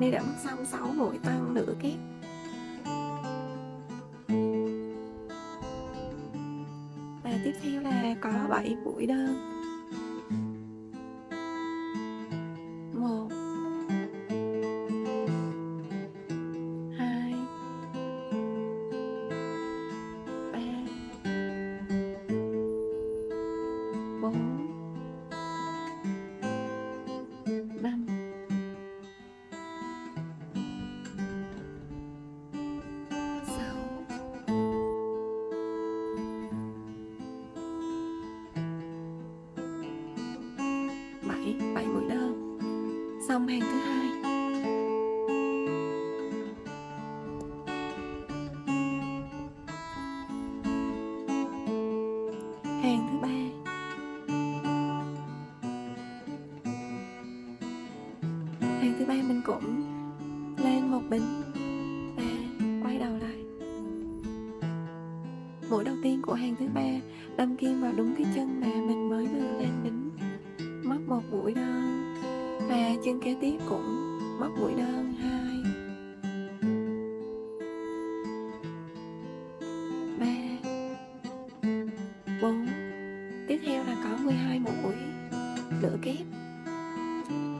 Đây đã mắc xong 6 mũi tăng nửa kép. Và tiếp theo là có 7 mũi đơn. 1, xong hàng thứ hai. Hàng thứ ba. Hàng thứ ba mình cũng lên một bình và quay đầu lại. Mũi đầu tiên của hàng thứ ba đâm kim vào đúng cái chân mà mình mới vừa lên đính, móc một mũi đơn, và chân kế tiếp cũng móc mũi đơn 2, 3, 4. Tiếp theo là có 12 mũi nửa kép.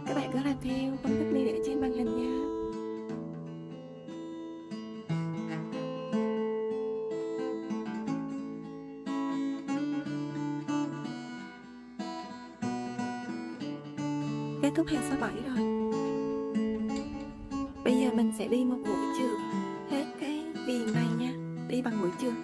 Các bạn cứ làm theo công thức Ly để trên màn hình nha. Kết thúc hàng số 7 rồi. Bây giờ mình sẽ đi một mũi trượt hết cái viền này nha, đi bằng mũi trượt.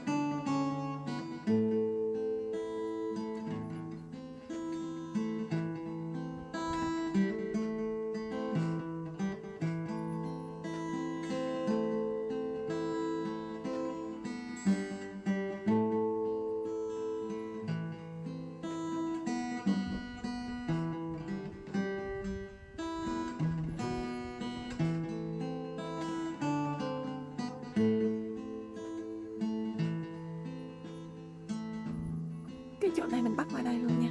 Cái chỗ này mình bắt vào đây luôn nha.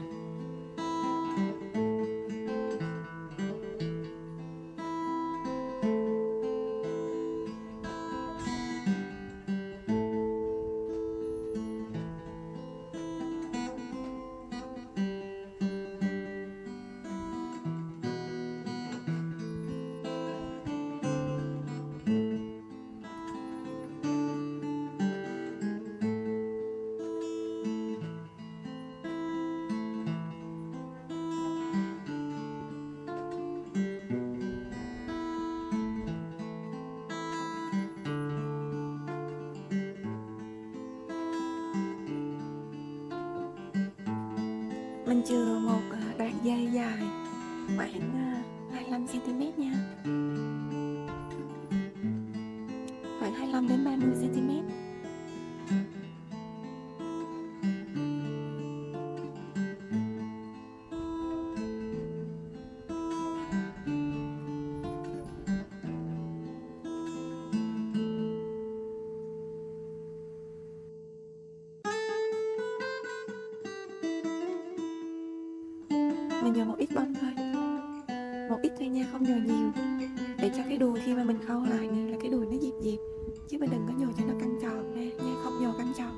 Mình chừa một đoạn dây dài khoảng 25cm nha, khoảng 25 đến 30cm. Mình nhồi một ít bông thôi, một ít thôi nha, không nhồi nhiều, để cho cái đùi khi mà mình khâu lại này là cái đùi nó dịp dịp, chứ mình đừng có nhồi cho nó căng tròn nha, không nhồi căng tròn.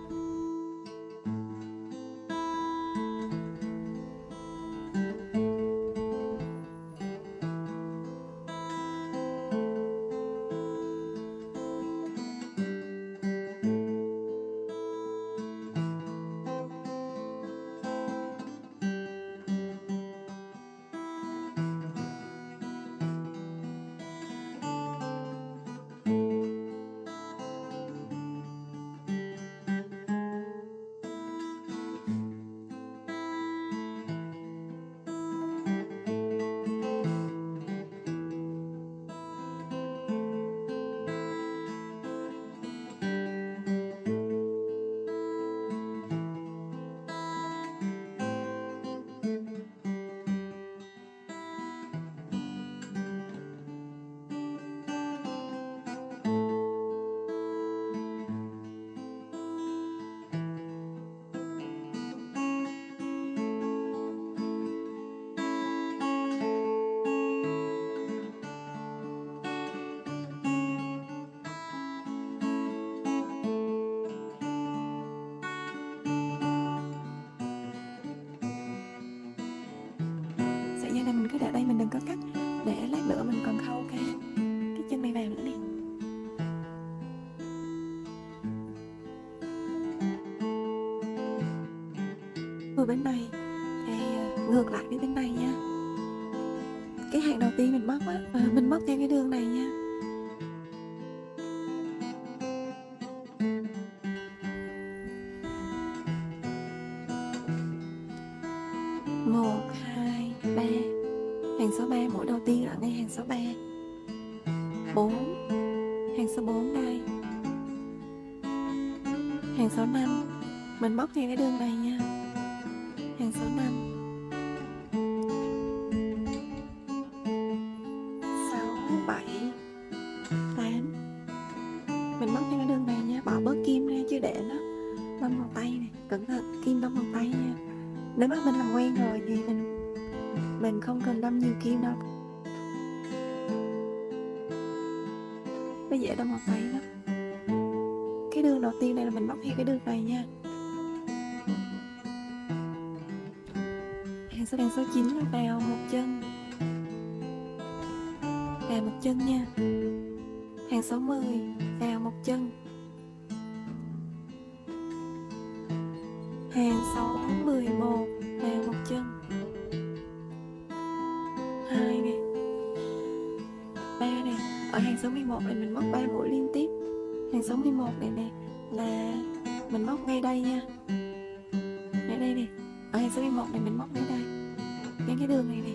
Sợi dây này mình cứ để đây, mình đừng có cắt, để lát nữa mình còn khâu cái chân này vào nữa nè. Ở bên này thì ngược lại với bên này nha. Cái hàng đầu tiên mình móc á, mình móc theo cái đường này nha. Một, hai, ba. Hàng số 3 mũi đầu tiên ở ngay hàng 4, hàng số 4 đây, hàng số 5, mình móc theo cái đường này nha, hàng số 5, 6, 7, 8, mình móc theo cái đường này nha, bỏ bớt kim ra chứ để nó đâm vào tay này, cẩn thận kim đâm vào tay nha. Nếu mà mình làm quen rồi thì mình không cần đâm nhiều kim đâu, nó dễ đâm vào tay lắm. Cái đường đầu tiên này là mình móc theo cái đường này nha, hàng số 9 là vào một chân, vào một chân nha, hàng số 10 vào một chân, hàng số 11 vào một chân, 2 nè, 3 nè. Ở hàng số 11 này mình móc 3 mũi liên tiếp, hàng số 11 này nè là mình móc ngay đây nha, ngay đây nè. Ở hàng số 11 này mình móc ngay đây, ngay cái đường này nè.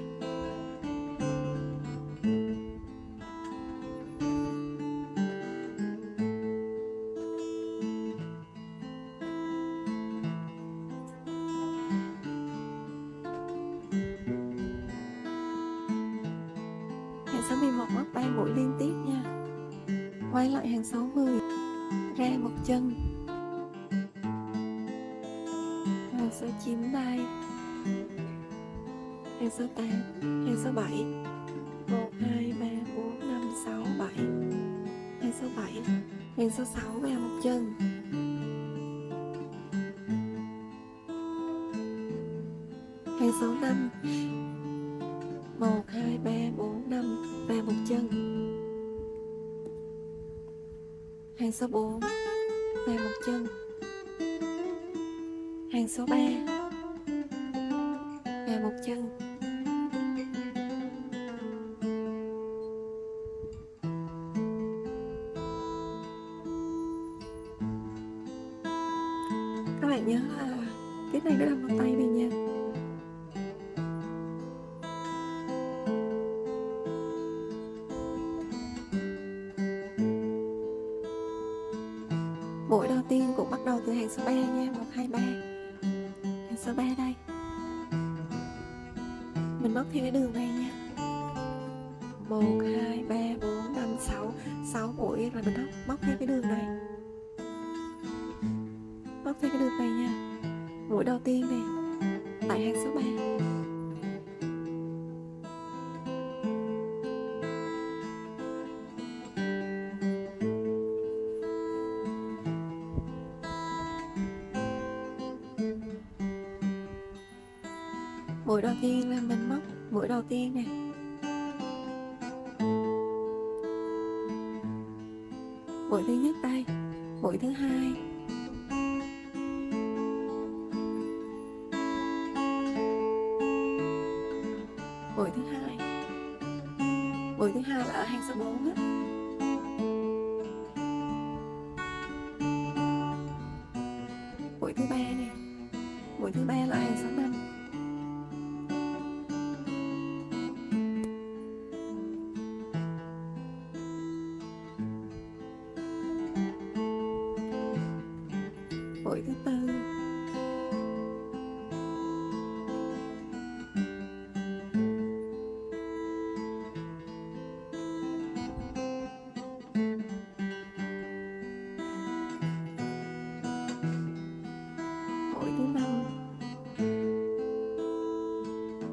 Hàng số 11 móc 3 mũi liên tiếp nha, quay lại hàng số 10 ra một chân, hàng số 9 đây, hàng số 8, hàng số 7, 1, 2, 3, 4, 5, 6, 7, hàng số 7, hàng số 6 vào một chân, hàng số 5, 1, 2, 3, 4, 5 vào một chân, hàng số 4 vào một chân, hàng số 3 vào một chân, các bạn nhớ là cái này nó đâm vào tay này nha. Mũi đầu tiên cũng bắt đầu từ hàng số 3 nha, 1, 2, 3, hàng số 3 đây, mình móc theo cái đường này nha, 1, 2, 3, 4, 5, 6, 6 mũi rồi mình móc theo cái đường này, móc theo cái đường này nha, mũi đầu tiên này tại hàng số 3. Mũi đầu tiên là mình móc mũi đầu tiên nè, mũi thứ nhất đây, mũi thứ hai, mũi thứ hai, mũi thứ hai là ở hàng số 4 á, mũi thứ ba nè, mũi thứ ba là hàng số 5, mũi thứ tư, mũi thứ 5,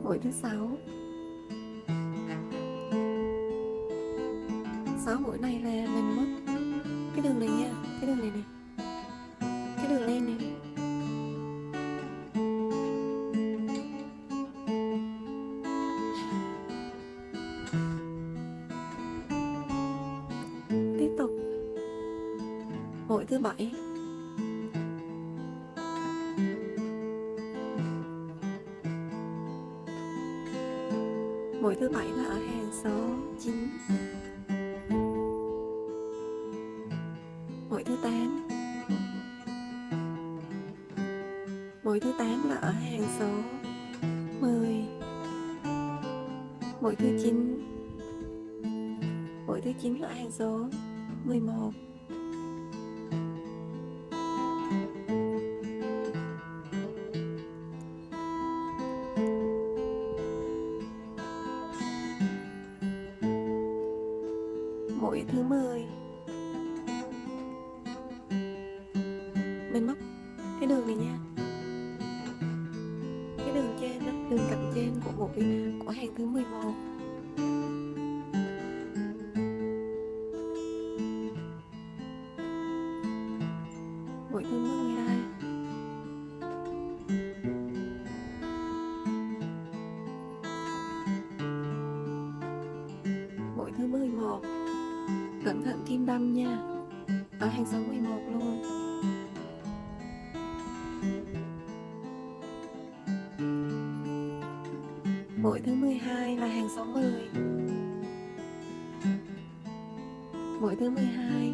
mũi thứ 6. 6 mũi này là mình móc cái đường này nha, cái đường này nè, cái đường len này nè. Tiếp tục mũi thứ 7, mũi thứ 7 là ở hàng số 9, mũi thứ 8, mũi thứ 8 là ở hàng số 10, mũi thứ 9, mũi thứ 9 là hàng số 11. Mũi thứ 10. Mình móc cái đường này nha, cái đường trên đó, đường cạnh trên của mũi của hàng thứ 11. Mũi thứ 10 đây. Mũi thứ 11. Cẩn thận kim đâm nha, ở hàng số 11 luôn. Mũi thứ 12 là hàng số 10. Mũi thứ 12,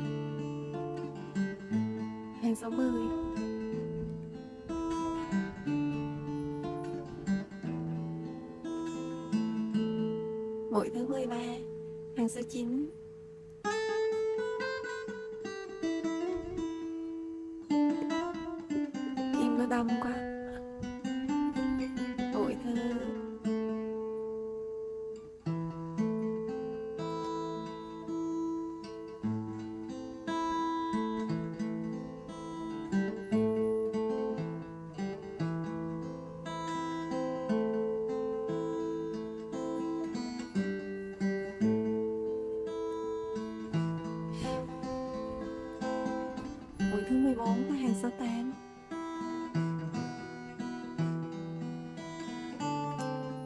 hàng số 10. Mũi thứ 13, hàng số 9. Kim nó đâm quá. Mũi thứ Mũi thứ 14 là hàng số 8.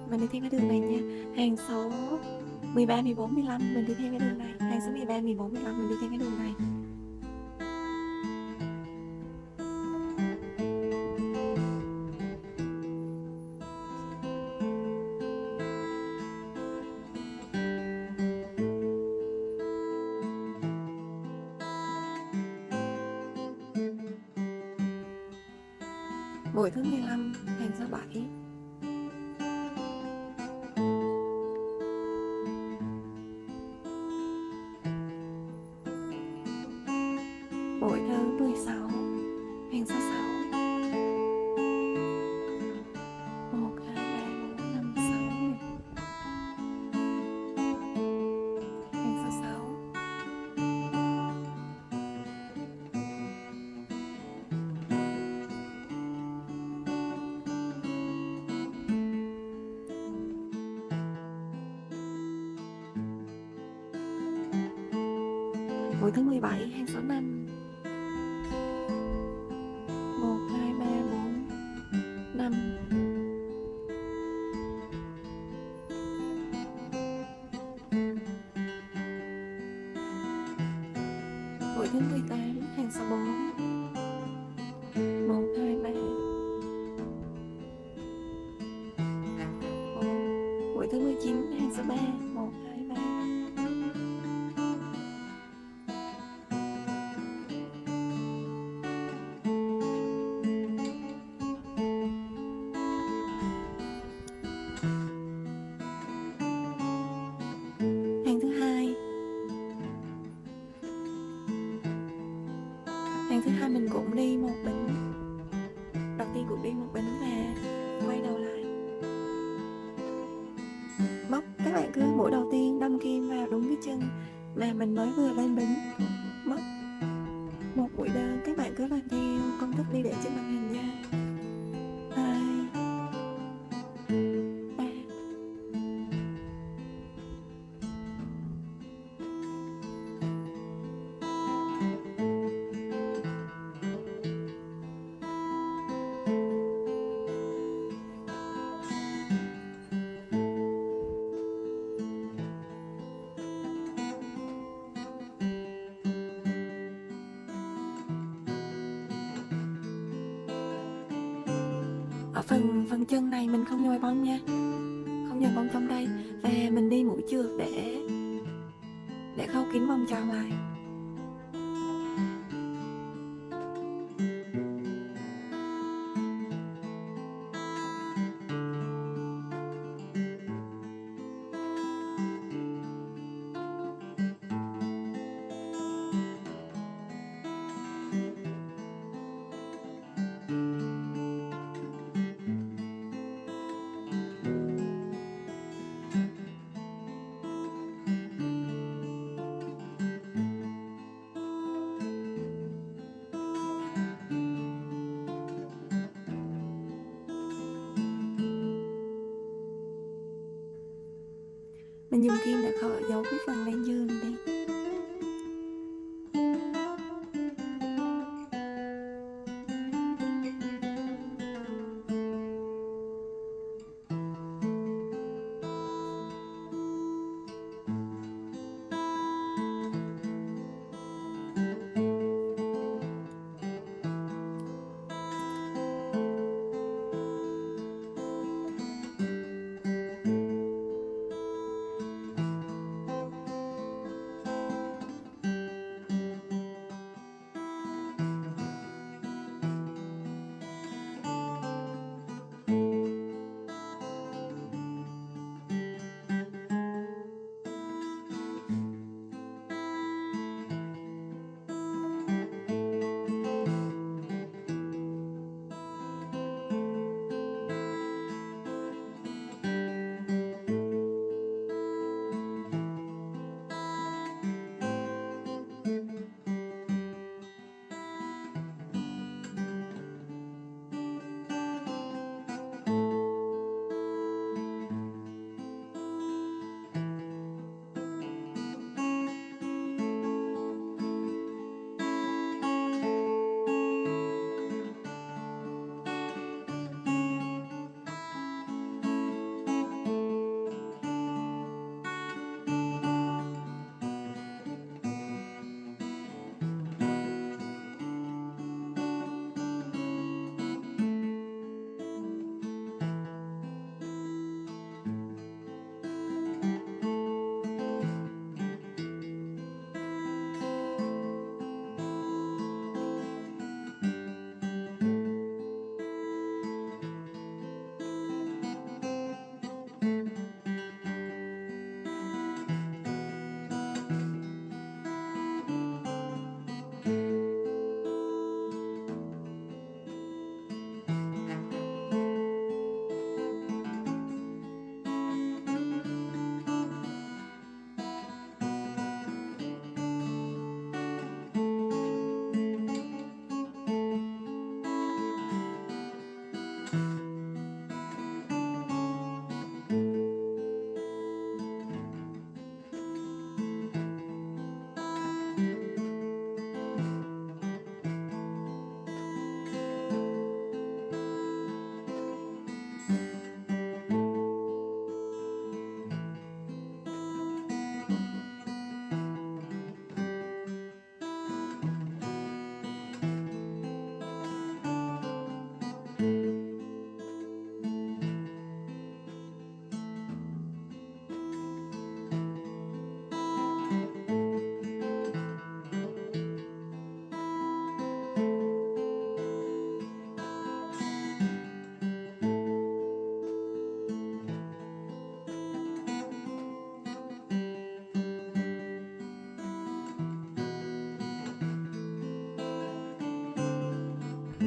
Mình đi theo cái đường này nha, hàng số 13, 14, 15 mình đi theo cái đường này, hàng số 13, 14, 15 mình đi theo cái đường này. Mũi thứ 15, hàng số 7. Mũi thứ 16, hàng số 6. 1, 2, 3, 4, 5, 6 nè. Hàng số 6. Mũi thứ 17, hàng số 5. 1, 2, 3, 4, 5. Mũi thứ 18, hàng số 4. 1, 2, 3, 4. Mũi thứ 19, hàng số 3. 1, 2, 3. Hàng thứ 2. Hàng thứ 2 mình cũng đi một bính. Đầu tiên cũng đi một bính và quay đầu lại. Móc, các bạn cứ mũi đầu tiên đâm kim vào đúng cái chân mà mình mới vừa lên bính. Móc một mũi đơn, các bạn cứ làm theo công thức đi để trên màn hình nha. 2, 3. Ở phần chân này mình không nhồi bông nha, không nhồi bông trong đây, và mình đi mũi trượt để khâu kín vòng tròn lại. Mình dùng kim đã khâu dấu cái phần lan dương này đi.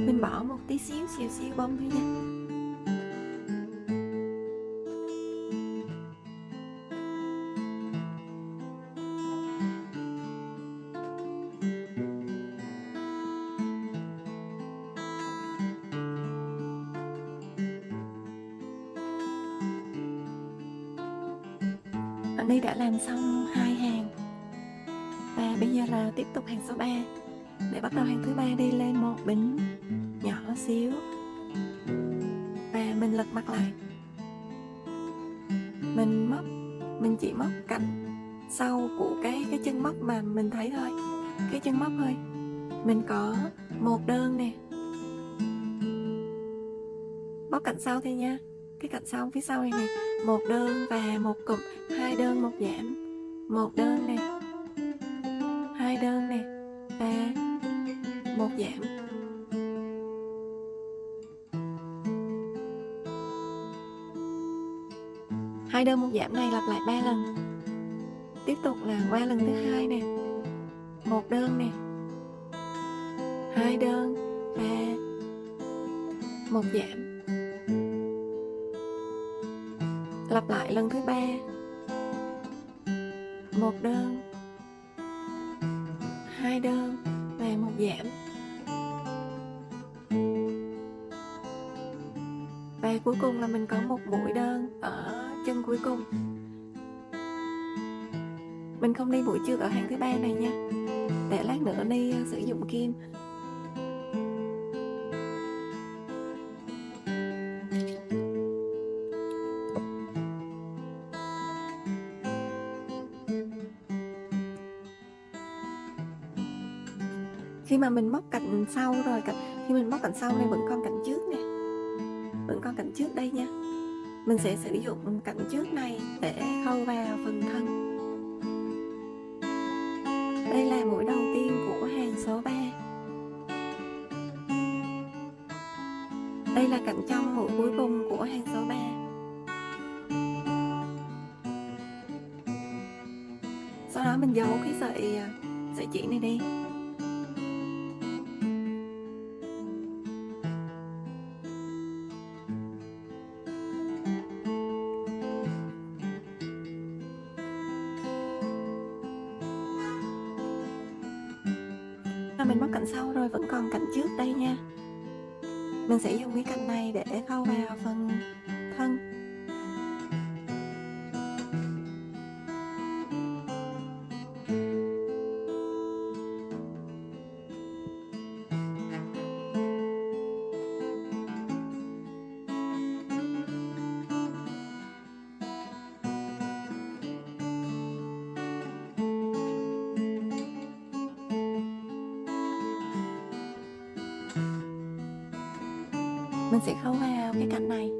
Mình bỏ một tí xíu xìu bông thôi nha. Ở đây đã làm xong 2 hàng và bây giờ là tiếp tục hàng số 3 để bắt đầu hàng thứ 3 đi lên một bính nhỏ xíu và mình lật mặt lại. Mình chỉ móc cạnh sau của cái chân móc mà mình thấy thôi, cái chân móc thôi. Mình có một đơn nè, móc cạnh sau thôi nha, cái cạnh sau phía sau này nè, một đơn và một cụm, hai đơn một giảm, một đơn nè, hai đơn nè và một giảm. Hai đơn một giảm này lặp lại 3 lần. Tiếp tục là qua lần thứ hai nè, một đơn nè, hai đơn và một giảm. Lặp lại lần thứ ba, một đơn, hai đơn và một giảm. Và cuối cùng là mình có một mũi đơn ở chân cuối cùng. Mình không đi mũi chược ở hàng thứ ba này nha, để lát nữa Ni sử dụng kim. Khi mà mình móc cạnh sau rồi, khi mình móc cạnh sau này vẫn còn cạnh trước nè, vẫn còn cạnh trước đây nha. Mình sẽ sử dụng cạnh trước này để khâu vào phần thân. Đây là mũi đầu tiên của hàng số 3. Đây là cạnh trong mũi cuối cùng của hàng số 3. Sau đó mình giấu cái sợi chỉ này đi. Mình móc cạnh sau rồi vẫn còn cạnh trước đây nha. Mình sẽ dùng cái cạnh này để khâu vào phần thân. Mình sẽ khâu vào cái cạnh này.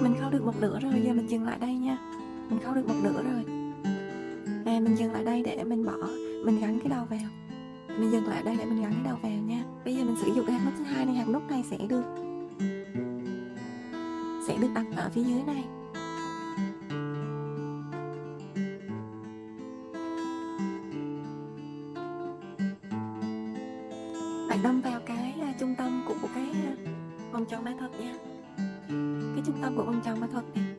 Mình khâu được một nửa rồi, giờ mình dừng lại đây nha. Mình khâu được một nửa rồi. Mình dừng lại đây để mình gắn cái đầu vào. Mình dừng lại đây để mình gắn cái đầu vào nha. Bây giờ mình sử dụng cái hạt nút thứ hai này, hạt nút này sẽ được đặt ở phía dưới này. Bạn đâm vào cái trung tâm của cái vòng tròn ma thuật nha. Cái trung tâm của vòng tròn ma thuật này.